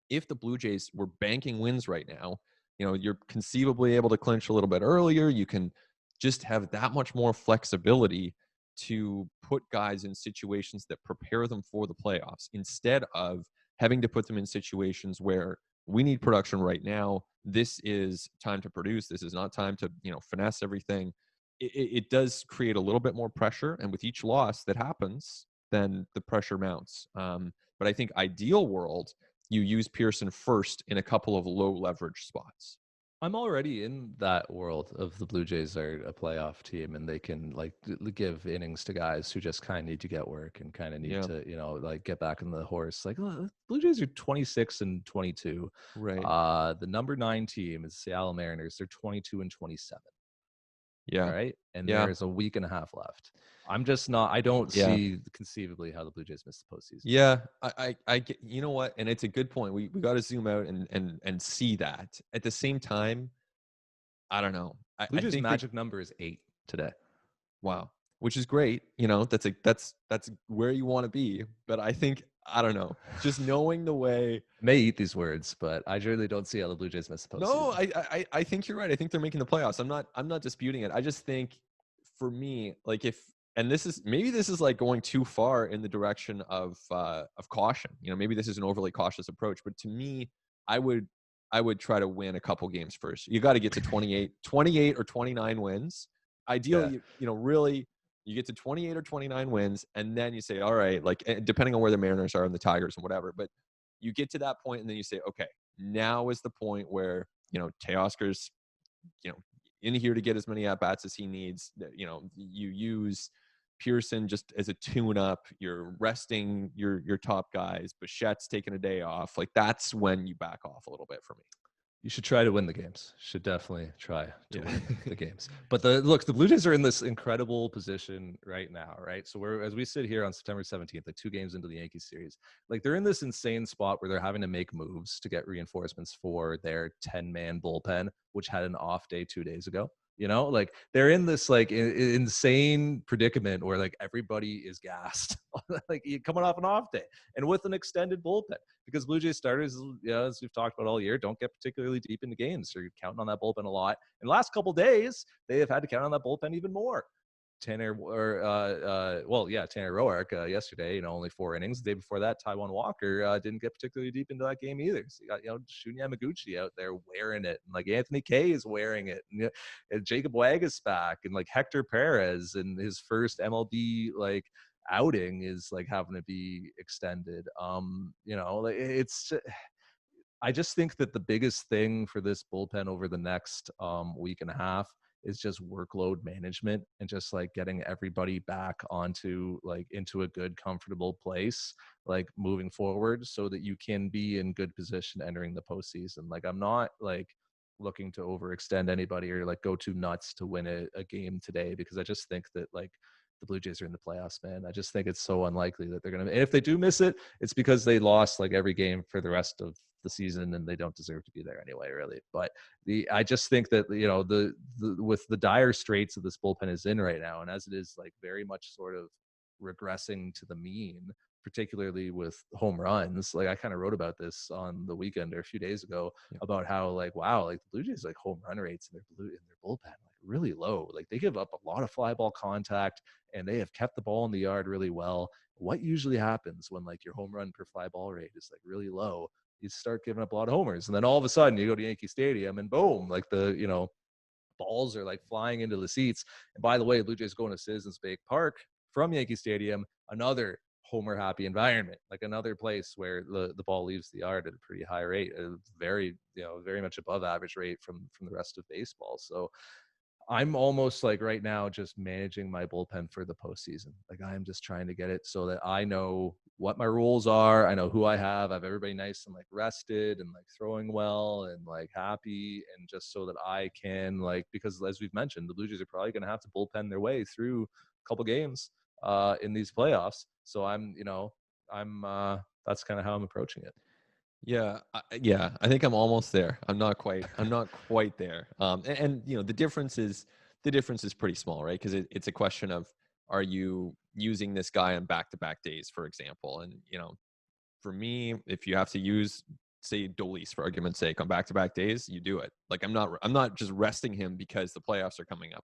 if the Blue Jays were banking wins right now, you're conceivably able to clinch a little bit earlier. You can just have that much more flexibility to put guys in situations that prepare them for the playoffs, instead of having to put them in situations where we need production right now. This is time to produce. This is not time to, finesse everything. It does create a little bit more pressure. And with each loss that happens, then the pressure mounts. But I think ideal world, you use Pearson first in a couple of low leverage spots. I'm already in that world of the Blue Jays are a playoff team, and they can like give innings to guys who just kind of need to get work and kind of need Yeah, to, like get back on the horse. Like, Blue Jays are 26 and 22. right. The number 9 team is Seattle Mariners. They're 22 and 27. All Yeah, right. And yeah, there's a week and a half left. I'm just not, I don't yeah, see conceivably how the Blue Jays miss the postseason. yeah. I get. You know what? And it's a good point. We got to zoom out and see that. At the same time, I don't know. I, Blue I Jays think that magic number is 8 today. wow, which is great. That's where you want to be. But I think I don't know. Just knowing the way. May eat these words, but I really don't see how the Blue Jays miss the No, postseason. I think you're right. I think they're making the playoffs. I'm not disputing it. I just think for me, like if and this is like going too far in the direction of caution. Maybe this is an overly cautious approach, but to me, I would I would try to win a couple games first. You got to get to 28 or 29 wins. Yeah. Ideally, really you get to 28 or 29 wins, and then you say, all right, like depending on where the Mariners are and the Tigers and whatever, but you get to that point and then you say, okay, now is the point where, Teoscar's, you know, in here to get as many at bats as he needs. You use Pearson just as a tune up. You're resting your top guys. Bichette's taking a day off. Like that's when you back off a little bit for me. You should try to win the games. Should definitely try to Yeah. win the games. But the Blue Jays are in this incredible position right now, right? So as we sit here on September 17th, like 2 games into the Yankees series, like they're in this insane spot where they're having to make moves to get reinforcements for their 10-man bullpen, which had an off day 2 days ago. Like they're in this like insane predicament where like everybody is gassed, like coming off an off day and with an extended bullpen, because Blue Jays starters, as we've talked about all year, don't get particularly deep into games. So you're counting on that bullpen a lot. In the last couple of days, they have had to count on that bullpen even more. Tanner Roark yesterday, only 4 innings. The day before that, Taiwan Walker didn't get particularly deep into that game either. So you got, Shun Yamaguchi out there wearing it, and like Anthony Kay is wearing it, and Jacob Wag is back, and like Hector Perez in his first MLB like outing is like having to be extended. It's I just think that the biggest thing for this bullpen over the next week and a half is just workload management and just like getting everybody back onto like into a good, comfortable place, like moving forward, so that you can be in good position entering the postseason. Like I'm not like looking to overextend anybody or like go too nuts to win a game today, because I just think that like the Blue Jays are in the playoffs, man. I just think it's so unlikely that they're going to, and if they do miss it, it's because they lost like every game for the rest of the season, and they don't deserve to be there anyway, really. But I just think that, the with the dire straits of this bullpen is in right now, and as it is like very much sort of regressing to the mean, particularly with home runs. Like I kind of wrote about this on the weekend or a few days ago about how like, wow, like the Blue Jays like home run rates in their bullpen like really low. Like they give up a lot of fly ball contact, and they have kept the ball in the yard really well. What usually happens when like your home run per fly ball rate is like really low? You start giving up a lot of homers, and then all of a sudden you go to Yankee Stadium and boom, like the balls are like flying into the seats. And by the way, Blue Jays going to Citizens Bank Park from Yankee Stadium, another homer happy environment, like another place where the ball leaves the yard at a pretty high rate, a very very much above average rate from the rest of baseball. So I'm almost like right now just managing my bullpen for the postseason. Like I'm just trying to get it so that I know what my rules are. I know who I have everybody nice and like rested and like throwing well and like happy, and just so that I can like, because as we've mentioned, the Blue Jays are probably going to have to bullpen their way through a couple games in these playoffs. So I'm that's kind of how I'm approaching it. Yeah, I think I'm almost there. I'm not quite there. And the difference is pretty small, right? Because it's a question of, are you using this guy on back-to-back days, for example? And for me, if you have to use, say, Dolis for argument's sake on back-to-back days, you do it. Like I'm not just resting him because the playoffs are coming up.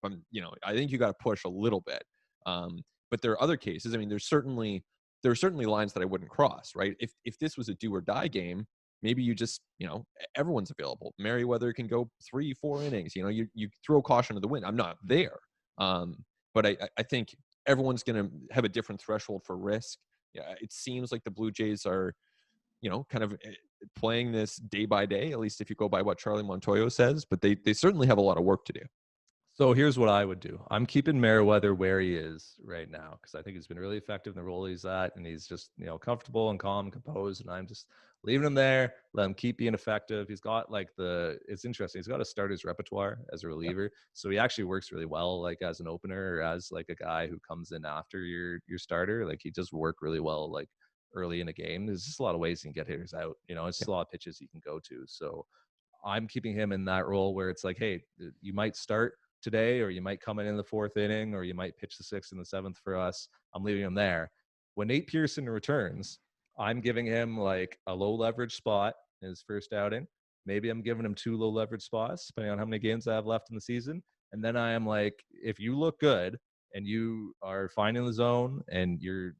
I think you got to push a little bit. But there are other cases. I mean, there are certainly lines that I wouldn't cross, right? If this was a do or die game, maybe you just, everyone's available. Mayweather can go 3-4 innings. You throw caution to the wind. I'm not there. But I think everyone's going to have a different threshold for risk. Yeah, it seems like the Blue Jays are, kind of playing this day by day, at least if you go by what Charlie Montoyo says, but they certainly have a lot of work to do. So here's what I would do. I'm keeping Mayweather where he is right now because I think he's been really effective in the role he's at, and he's just comfortable and calm, and composed, and I'm just leaving him there. Let him keep being effective. He's got it's interesting. He's got a starter's repertoire as a reliever, so he actually works really well like as an opener or as like a guy who comes in after your starter. Like he does work really well like early in a game. There's just a lot of ways he can get hitters out. It's just a lot of pitches he can go to. So I'm keeping him in that role where it's like, hey, you might start today, or you might come in the fourth inning, or you might pitch the sixth and the seventh for us. I'm leaving him there. When Nate Pearson returns, I'm giving him like a low leverage spot in his first outing. Maybe I'm giving him 2 low leverage spots, depending on how many games I have left in the season. And then I am like, if you look good and you are finding the zone and you're,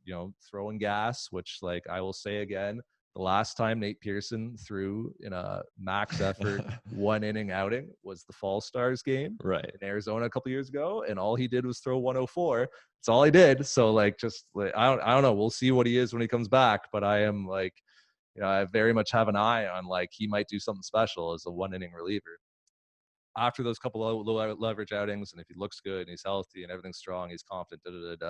throwing gas, which like I will say again, the last time Nate Pearson threw in a max effort 1 inning outing was the Fall Stars game right in Arizona a couple years ago, and all he did was throw 104. That's all he did. So like, just like, I don't know. We'll see what he is when he comes back. But I am like, I very much have an eye on like he might do something special as a 1 inning reliever. After those couple of low leverage outings, and if he looks good and he's healthy and everything's strong, he's confident,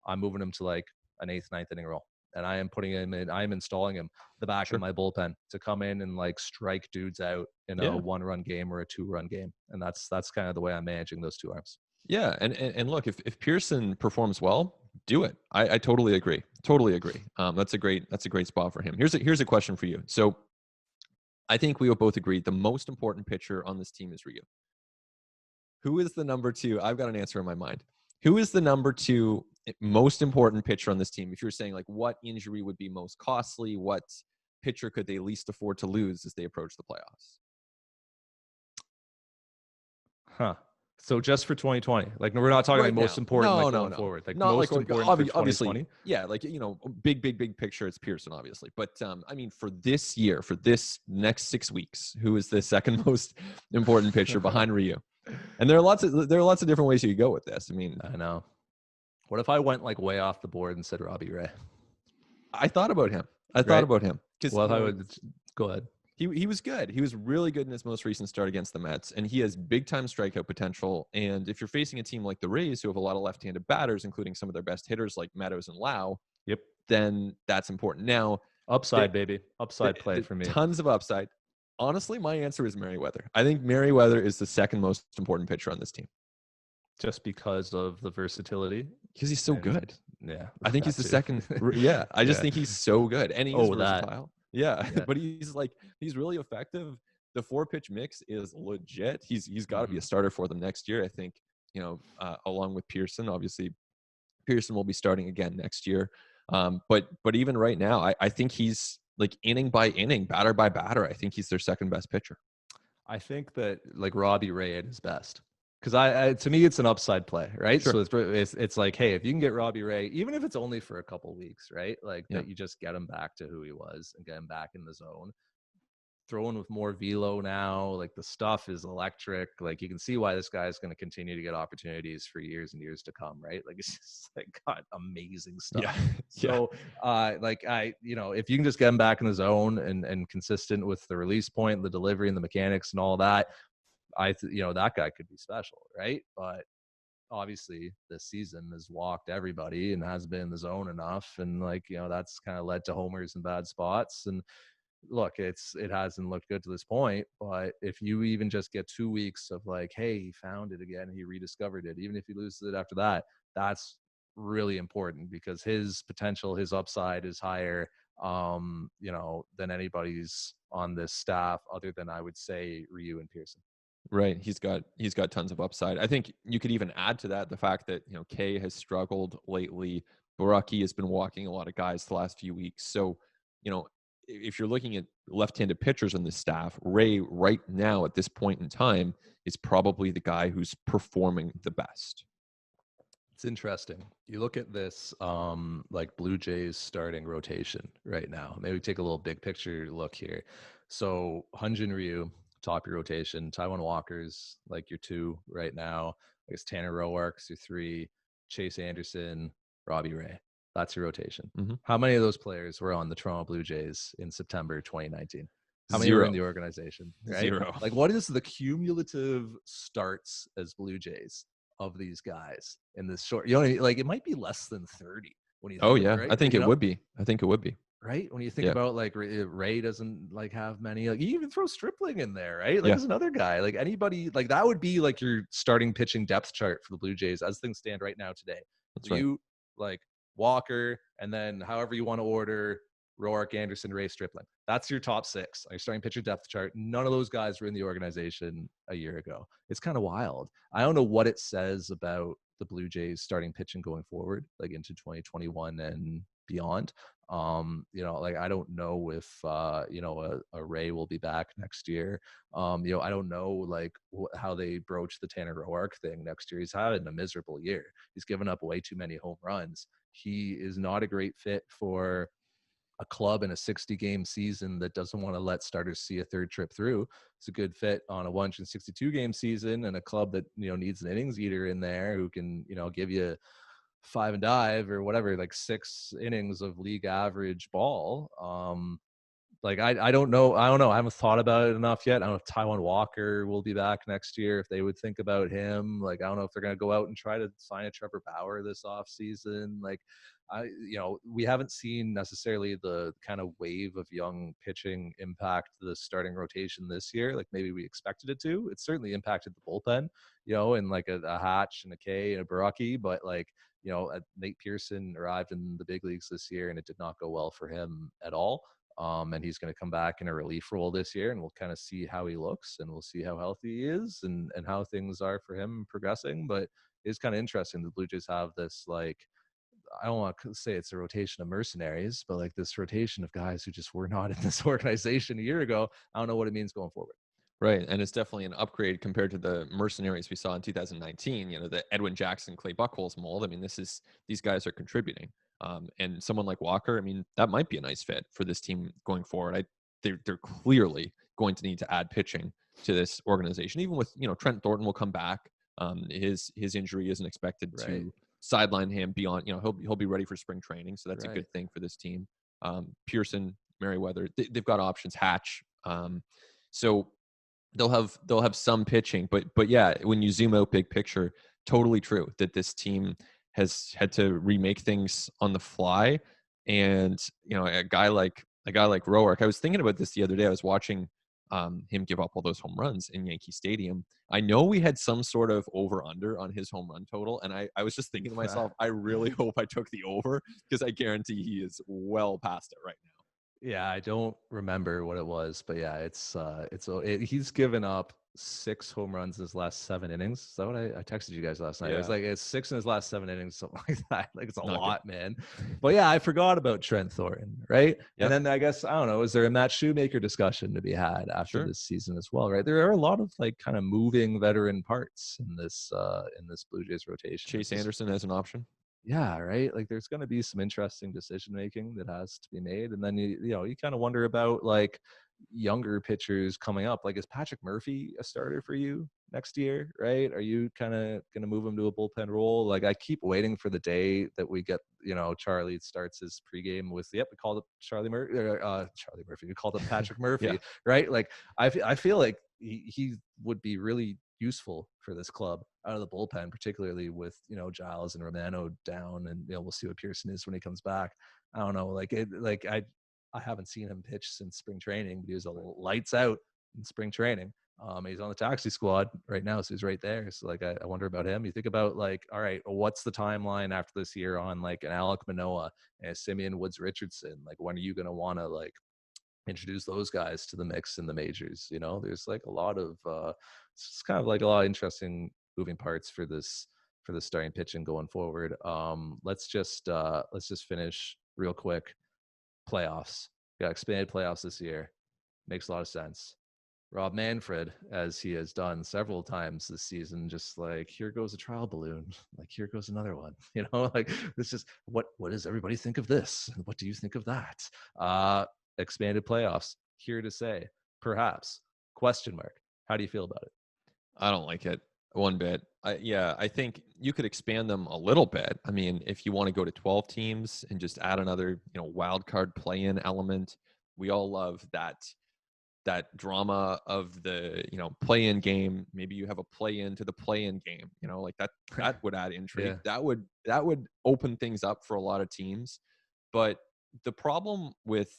I'm moving him to like an 8th, 9th inning role. And I am putting him in, I am installing him the back of my bullpen to come in and like strike dudes out in a 1-run game or a 2-run game. And that's kind of the way I'm managing those 2 arms. Yeah. And look, if Pearson performs well, do it. I totally agree. That's a great spot for him. Here's a question for you. So I think we will both agree the most important pitcher on this team is Ryu. Who is the number 2? I've got an answer in my mind. Who is the number 2 most important pitcher on this team? If you're saying like what injury would be most costly, what pitcher could they least afford to lose as they approach the playoffs? Huh. So just for 2020, like we're not talking right like most now. important No, like no, going no. forward, like Not most like important for 2020. obviously, yeah, like big picture, it's Pearson, obviously. But I mean, for this year, for this next 6 weeks, who is the second most important pitcher behind Ryu? And there are lots of different ways you could go with this. I mean, I know. What if I went like way off the board and said Robbie Ray? I thought about him. Because well, I would go ahead. He was good. He was really good in his most recent start against the Mets, and he has big time strikeout potential. And if you're facing a team like the Rays, who have a lot of left-handed batters, including some of their best hitters like Meadows and Lau, then that's important. Now, upside, baby, upside play for me. Tons of upside. Honestly, my answer is Mayweather. I think Mayweather is the second most important pitcher on this team. Just because of the versatility? Because he's so good. Yeah. I think he's the second. Yeah. I just think he's so good. And he's versatile. Yeah, Yeah. but he's really effective. The 4-pitch mix is legit. He's got to be Mhm. a starter for them next year. I think, along with Pearson. Obviously, Pearson will be starting again next year. But even right now, I think he's like inning by inning, batter by batter. I think he's their second best pitcher. I think that like Robbie Ray at his best. Because I to me it's an upside play, right? Sure. So it's like, hey, if you can get Robbie Ray, even if it's only for a couple weeks, right? Like Yeah. that you just get him back to who he was and get him back in the zone. Throwing with more velo now, like the stuff is electric. Like you can see why this guy is going to continue to get opportunities for years and years to come, right? Like it's just like got amazing stuff. Yeah. Yeah. So like if you can just get him back in the zone and consistent with the release point, the delivery and the mechanics and all that, that guy could be special, right? But obviously this season has walked everybody and has been in the zone enough, and like that's kind of led to homers and bad spots. And look, it hasn't looked good to this point, but if you even just get 2 weeks of like, hey, he found it again, he rediscovered it, even if he loses it after that, that's really important because his potential, his upside is higher than anybody's on this staff other than I would say Ryu and Pearson. Right. He's got tons of upside. I think you could even add to that the fact that, Kay has struggled lately. Baraki has been walking a lot of guys the last few weeks. So, if you're looking at left-handed pitchers on the staff, Ray right now at this point in time is probably the guy who's performing the best. It's interesting. You look at this like Blue Jays starting rotation right now. Maybe take a little big picture look here. So Hyunjin Ryu, top your rotation. Taiwan Walker's like your 2 right now. I guess Tanner Roark's your 3. Chase Anderson, Robbie Ray. That's your rotation. Mhm. How many of those players were on the Toronto Blue Jays in September 2019? How many were in Zero. the organization, right? Zero. Like what is the cumulative starts as Blue Jays of these guys in this short, like it might be less than 30 when you Oh think of it, yeah, I right? think it would be. I think it would be. Right? When you think Yeah. about like Ray doesn't like have many, like you even throw Stripling in there, right? Like Yeah. there's another guy, like anybody, like that would be like your starting pitching depth chart for the Blue Jays as things stand right now today. That's right. You like Walker, and then however you want to order Roark, Anderson, Ray, Stripling. That's your top 6 on your starting pitcher depth chart. None of those guys were in the organization a year ago. It's kind of wild. I don't know what it says about the Blue Jays starting pitching going forward, like into 2021 and beyond. Like I don't know if a Ray will be back next year. I don't know like how they broach the Tanner Roark thing next year. He's having a miserable year. He's given up way too many home runs. He is not a great fit for a club in a 60-game season that doesn't want to let starters see a third trip through. It's a good fit on a 162-game season and a club that needs an innings eater in there who can give you 5 and dive or whatever, like 6 innings of league average ball. Like I don't know. I don't know. I haven't thought about it enough yet. I don't know if Taiwan Walker will be back next year, if they would think about him. Like I don't know if they're going to go out and try to sign a Trevor Bauer this offseason. Like we haven't seen necessarily the kind of wave of young pitching impact the starting rotation this year. Like maybe we expected it to. It's certainly impacted the bullpen, and like a Hatch and a K and a Baraki, but like Nate Pearson arrived in the big leagues this year and it did not go well for him at all. And he's going to come back in a relief role this year, and we'll kind of see how he looks, and we'll see how healthy he is, and how things are for him progressing. But it's kind of interesting. The Blue Jays have this, like, I don't want to say it's a rotation of mercenaries, but like this rotation of guys who just were not in this organization a year ago. I don't know what it means going forward. Right. And it's definitely an upgrade compared to the mercenaries we saw in 2019, the Edwin Jackson, Clay Buchholz mold. I mean, these guys are contributing. And someone like Walker, I mean, that might be a nice fit for this team going forward. They're clearly going to need to add pitching to this organization, even with, Trent Thornton will come back. His injury isn't expected to sideline him beyond, he'll be ready for spring training. So that's a good thing for this team. Pearson, Mayweather, they've got options, Hatch. So they'll have some pitching, but yeah, when you zoom out big picture, totally true that this team has had to remake things on the fly. And a guy like Roark, I was thinking about this the other day. I was watching him give up all those home runs in Yankee Stadium. I know we had some sort of over under on his home run total, and I was just thinking to myself, I really hope I took the over, because I guarantee he is well past it right now. Yeah, I don't remember what it was, but yeah, he's given up 6 home runs in his last 7 innings. Is that what I texted you guys last night? It was Yeah, like it's 6 in his last 7 innings, something like that. Like it's a not good. lot, man. But yeah, I forgot about Trent Thornton, right? And Yep, then I guess I don't know, is there a Matt Shoemaker discussion to be had after sure. this season as well, right? There are a lot of like kind of moving veteran parts in this Blue Jays rotation. Chase Anderson as an option. Yeah, right. Like there's going to be some interesting decision making that has to be made, and then you kind of wonder about like younger pitchers coming up. Like, is Patrick Murphy a starter for you next year? Right? Are you kind of going to move him to a bullpen role? Like, I keep waiting for the day that we get. Charlie starts his pregame with, yep, we called up Charlie Murphy. Charlie Murphy. We called up Patrick Yeah, Murphy. Right? Like, I feel like he would be really useful for this club out of the bullpen, particularly with Giles and Romano down, and we'll see what Pearson is when he comes back. I don't know, I haven't seen him pitch since spring training, but he was a lights out in spring training. He's on the taxi squad right now, so he's right there. So like, I wonder about him. You think about like, all right, what's the timeline after this year on like an Alek Manoah and a Simeon Woods Richardson? Like, when are you going to want to like introduce those guys to the mix in the majors? There's like a lot of it's kind of like a lot of interesting moving parts for the starting pitching going forward. Let's just finish real quick. Playoffs. Got expanded playoffs this year. Makes a lot of sense. Rob Manfred, as he has done several times this season, just like, here goes a trial balloon, like here goes another one. Like, this is what does everybody think of this? What do you think of that? Expanded playoffs, here to say, perhaps, question mark. How do you feel about it? I don't like it one bit. I think you could expand them a little bit. I mean, if you want to go to 12 teams and just add another, wild card play-in element, we all love that drama of the play-in game. Maybe you have a play-in to the play-in game. Like that would add intrigue. Yeah. That would open things up for a lot of teams. But the problem with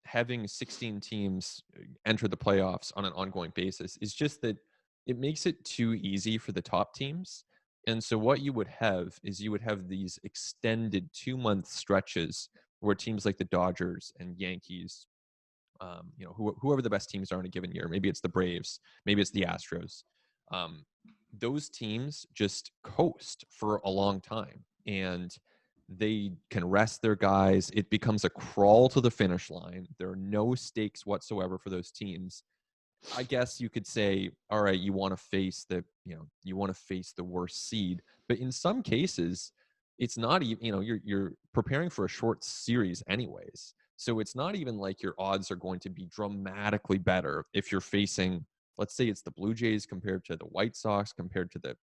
having 16 teams enter the playoffs on an ongoing basis is just that it makes it too easy for the top teams. And so what you would have is you would have these extended 2-month stretches where teams like the Dodgers and Yankees, whoever the best teams are in a given year, maybe it's the Braves, maybe it's the Astros, those teams just coast for a long time. And they can rest their guys. It becomes a crawl to the finish line. There are no stakes whatsoever for those teams. I guess you could say, all right, you want to face the worst seed, but in some cases, it's not even, you're preparing for a short series anyways. So it's not even like your odds are going to be dramatically better if you're facing, let's say it's the Blue Jays compared to the White Sox compared to the,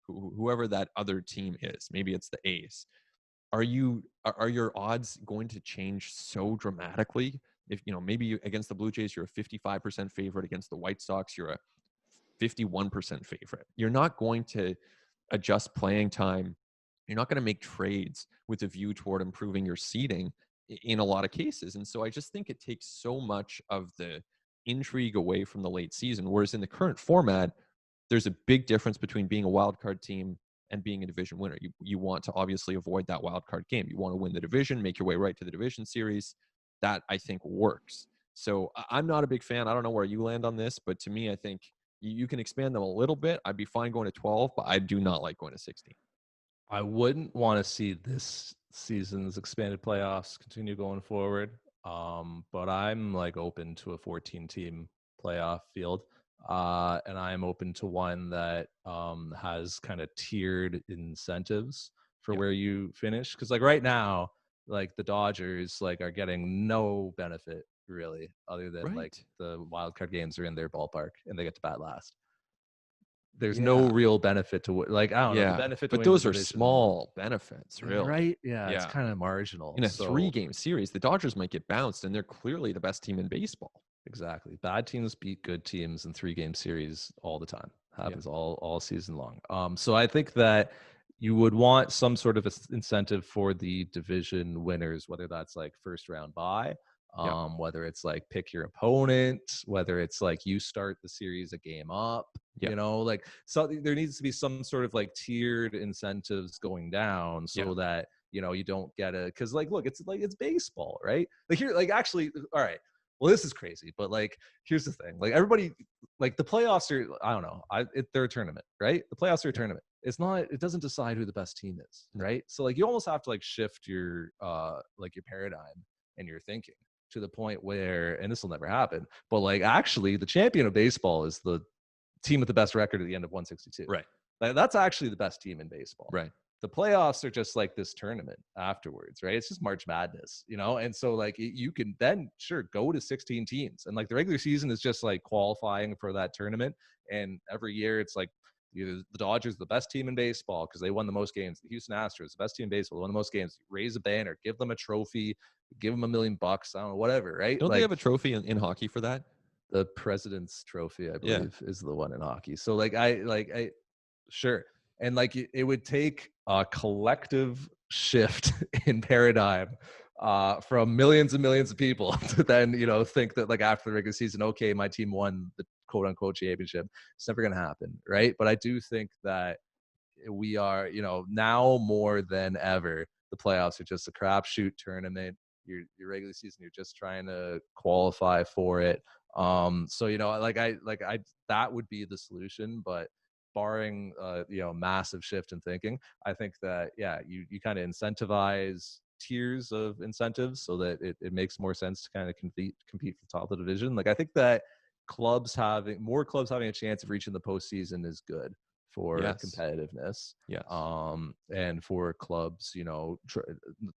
whoever that other team is. Maybe it's the A's. Are your odds going to change so dramatically? If maybe against the Blue Jays you're a 55% favorite, against the White Sox you're a 51% favorite. You're not going to adjust playing time. You're not going to make trades with a view toward improving your seeding in a lot of cases. And so I just think it takes so much of the intrigue away from the late season. Whereas in the current format, there's a big difference between being a wild card team and being a division winner. You want to obviously avoid that wild card game. You want to win the division, make your way right to the division series. That I think works. So I'm not a big fan. I don't know where you land on this, but to me, I think you can expand them a little bit. I'd be fine going to 12, but I do not like going to 16. I wouldn't want to see this season's expanded playoffs continue going forward. But I'm like open to a 14 team playoff field. And I'm open to one that has kind of tiered incentives for Yeah. where you finish. Cause like right now, like the Dodgers like are getting no benefit really, other than like Right. the wild card games are in their ballpark and they get to bat last. There's no Yeah. real benefit to like, I don't know, the Yeah. benefit to But winning the those are division, small benefits, really. right? Yeah, it's Yeah. kind of marginal. In a So 3-game series, the Dodgers might get bounced, and they're clearly the best team in baseball. exactly, bad teams beat good teams in 3 game series all the time. Yeah. Happens all season long. So I think that you would want some sort of incentive for the division winners, whether that's like first round bye, Yeah. whether it's like pick your opponent, whether it's like you start the series a game up. Yeah. Like, so there needs to be some sort of like tiered incentives going down Yeah. so that you don't get a, because like look, it's baseball, right? Like here, like actually, all right. Well, this is crazy, but like here's the thing: like everybody, like the playoffs are, I don't know, they're a tournament, right? The playoffs are a tournament. It's not, it doesn't decide who the best team is, No. right? So like you almost have to like shift your like your paradigm and your thinking to the point where, and this will never happen, but like actually the champion of baseball is the team with the best record at the end of 162. Right. Like, that's actually the best team in baseball. Right. The playoffs are just like this tournament afterwards, right? It's just March Madness, And so like you can then sure go to 16 teams, and like the regular season is just like qualifying for that tournament. And every year it's like either the Dodgers, the best team in baseball because they won the most games. The Houston Astros, the best team in baseball, they won the most games. Raise a banner, give them a trophy, give them $1 million. I don't know, whatever, right? Don't they Like have a trophy in hockey for that? the President's Trophy, I Yeah. believe, is the one in hockey. So like I sure. And like it would take a collective shift in paradigm from millions and millions of people to then, think that like after the regular season, okay, my team won the quote unquote championship. It's never going to happen. Right. But I do think that we are, now more than ever, the playoffs are just a crapshoot tournament. Your regular season, you're just trying to qualify for it. So I that would be the solution, but barring massive shift in thinking, I think that you kind of incentivize tiers of incentives so that it makes more sense to kind of compete for the top of the division. Like I think that more clubs having a chance of reaching the postseason is good for Yes. competitiveness. Yes. And for clubs,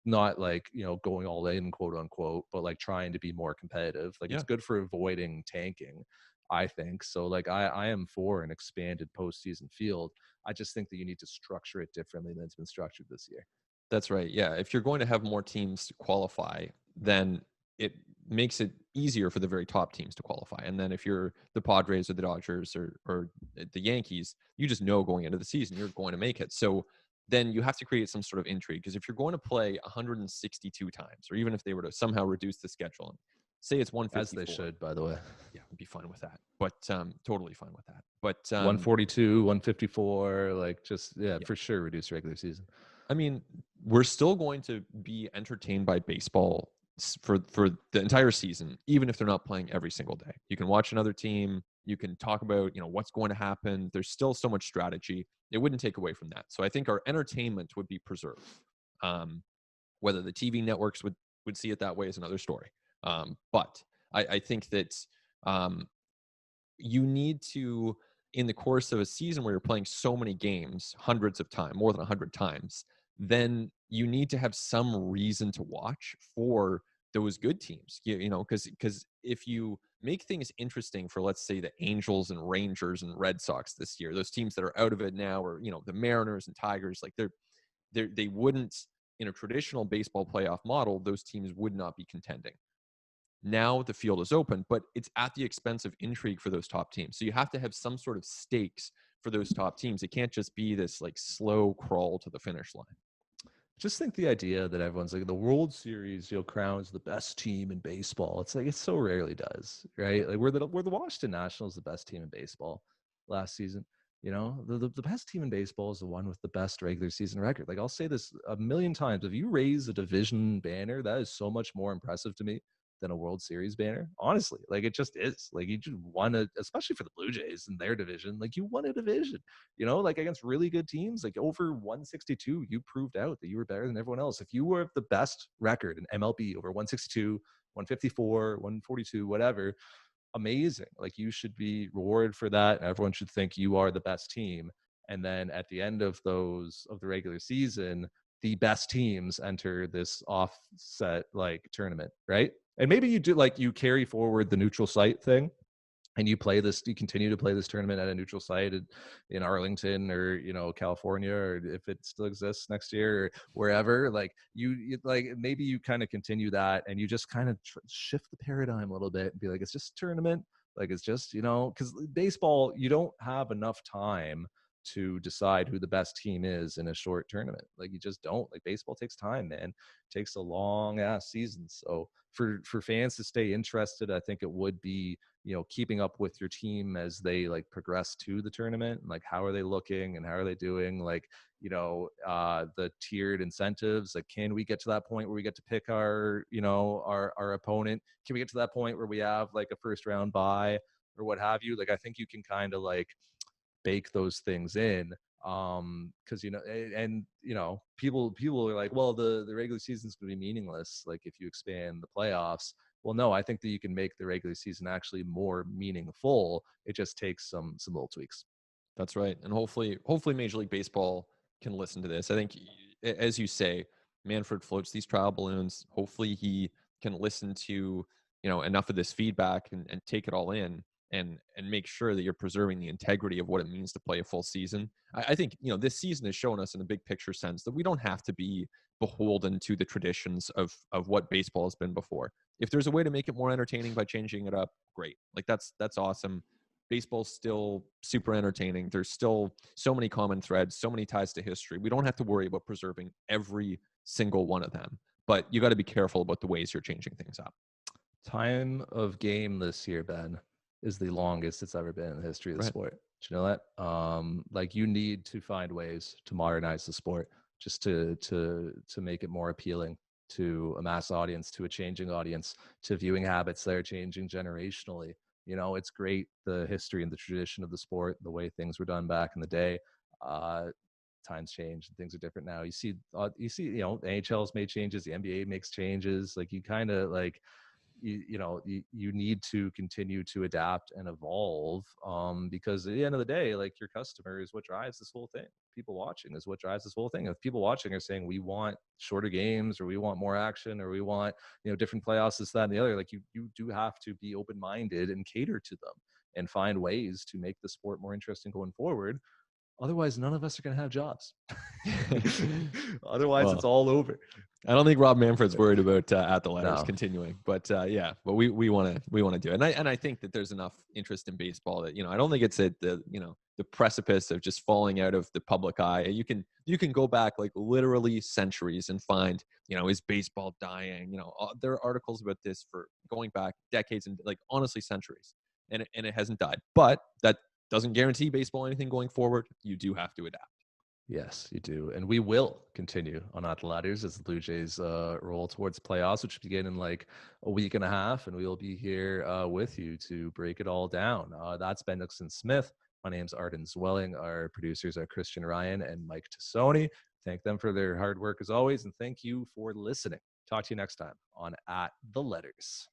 not like, going all in, quote unquote, but like trying to be more competitive. Like it's good for avoiding tanking, I think. So like I am for an expanded postseason field. I just think that you need to structure it differently than it's been structured this year. That's right. Yeah. If you're going to have more teams qualify, then it makes it easier for the very top teams to qualify. And then if you're the Padres or the Dodgers or the Yankees, you just know going into the season you're going to make it. So then you have to create some sort of intrigue, because if you're going to play 162 times, or even if they were to somehow reduce the schedule and say it's 154, as they should, by the way. Yeah, I'd be fine with that. But totally fine with that. But 142, 154, like just for sure reduce regular season. I mean, we're still going to be entertained by baseball for the entire season, even if they're not playing every single day. You can watch another team. You can talk about, what's going to happen. There's still so much strategy. It wouldn't take away from that. So I think our entertainment would be preserved. Whether the TV networks would see it that way is another story. But I think that you need to, in the course of a season where you're playing so many games, hundreds of times, more than 100 times, then you need to have some reason to watch for those good teams. Because if you make things interesting for, let's say, the Angels and Rangers and Red Sox this year, those teams that are out of it now, or the Mariners and Tigers, like they wouldn't, in a traditional baseball playoff model, those teams would not be contending. Now the field is open, but it's at the expense of intrigue for those top teams. So you have to have some sort of stakes for those top teams. It can't just be this like slow crawl to the finish line. Just think the idea that everyone's like the World Series, crowns the best team in baseball. It's like it so rarely does, right? Like we're the Washington Nationals, the best team in baseball last season. The best team in baseball is the one with the best regular season record. Like I'll say this a million times: if you raise a division banner, that is so much more impressive to me than a World Series banner. Honestly, like it just is. Like you just won it, especially for the Blue Jays in their division. Like you won a division, like against really good teams. Like over 162, you proved out that you were better than everyone else. If you were the best record in MLB over 162, 154, 142, whatever, amazing. Like you should be rewarded for that. Everyone should think you are the best team. And then at the end of the regular season, the best teams enter this offset like tournament, right? And maybe you do like you carry forward the neutral site thing, and you continue to play this tournament at a neutral site in Arlington or California, or if it still exists next year or wherever. Like you like maybe you kind of continue that, and you just kind of shift the paradigm a little bit and be like, it's just a tournament. Like it's just because baseball, you don't have enough time to decide who the best team is in a short tournament. Like, you just don't. Like, baseball takes time, man. It takes a long ass season. So for fans to stay interested, I think it would be, keeping up with your team as they like progress to the tournament, and like how are they looking and how are they doing, like, the tiered incentives. Like, can we get to that point where we get to pick our opponent? Can we get to that point where we have like a first round bye or what have you? Like, I think you can kind of like bake those things in, because people are like, well, the regular season's going to be meaningless like if you expand the playoffs. Well, no, I think that you can make the regular season actually more meaningful. It just takes some little tweaks. That's right. And hopefully Major League Baseball can listen to this. I think, as you say, Manfred floats these trial balloons. Hopefully he can listen to, enough of this feedback and take it all in and make sure that you're preserving the integrity of what it means to play a full season. I think, this season has shown us in a big picture sense that we don't have to be beholden to the traditions of what baseball has been before. If there's a way to make it more entertaining by changing it up, great. Like, that's awesome. Baseball's still super entertaining. There's still so many common threads, so many ties to history. We don't have to worry about preserving every single one of them, but you got to be careful about the ways you're changing things up. Time of game this year, Ben, is the longest it's ever been in the history of the sport. Do you know that? Like, you need to find ways to modernize the sport just to make it more appealing to a mass audience, to a changing audience, to viewing habits that are changing generationally. It's great, the history and the tradition of the sport, the way things were done back in the day. Times change and things are different now. You see, the NHL's made changes, the NBA makes changes. Like, you kind of like, you need to continue to adapt and evolve, because at the end of the day, like, your customer is what drives this whole thing. People watching is what drives this whole thing. If people watching are saying we want shorter games, or we want more action, or we want different playoffs, this, that, and the other, like, you do have to be open-minded and cater to them and find ways to make the sport more interesting going forward. Otherwise, none of us are going to have jobs. Otherwise, it's all over. I don't think Rob Manfred's worried about at the letters No. continuing, but but we want to do it, and I think that there's enough interest in baseball that I don't think it's at the the precipice of just falling out of the public eye. You can go back like literally centuries and find is baseball dying? There are articles about this for going back decades and like honestly centuries, and it hasn't died, but that doesn't guarantee baseball anything going forward. You do have to adapt. Yes, you do. And we will continue on At the Ladders as the Blue Jays roll towards playoffs, which begin in like a week and a half. And we will be here with you to break it all down. That's Ben Nicholson-Smith. My name's Arden Zwelling. Our producers are Christian Ryan and Mike Tassoni. Thank them for their hard work as always. And thank you for listening. Talk to you next time on At the Letters.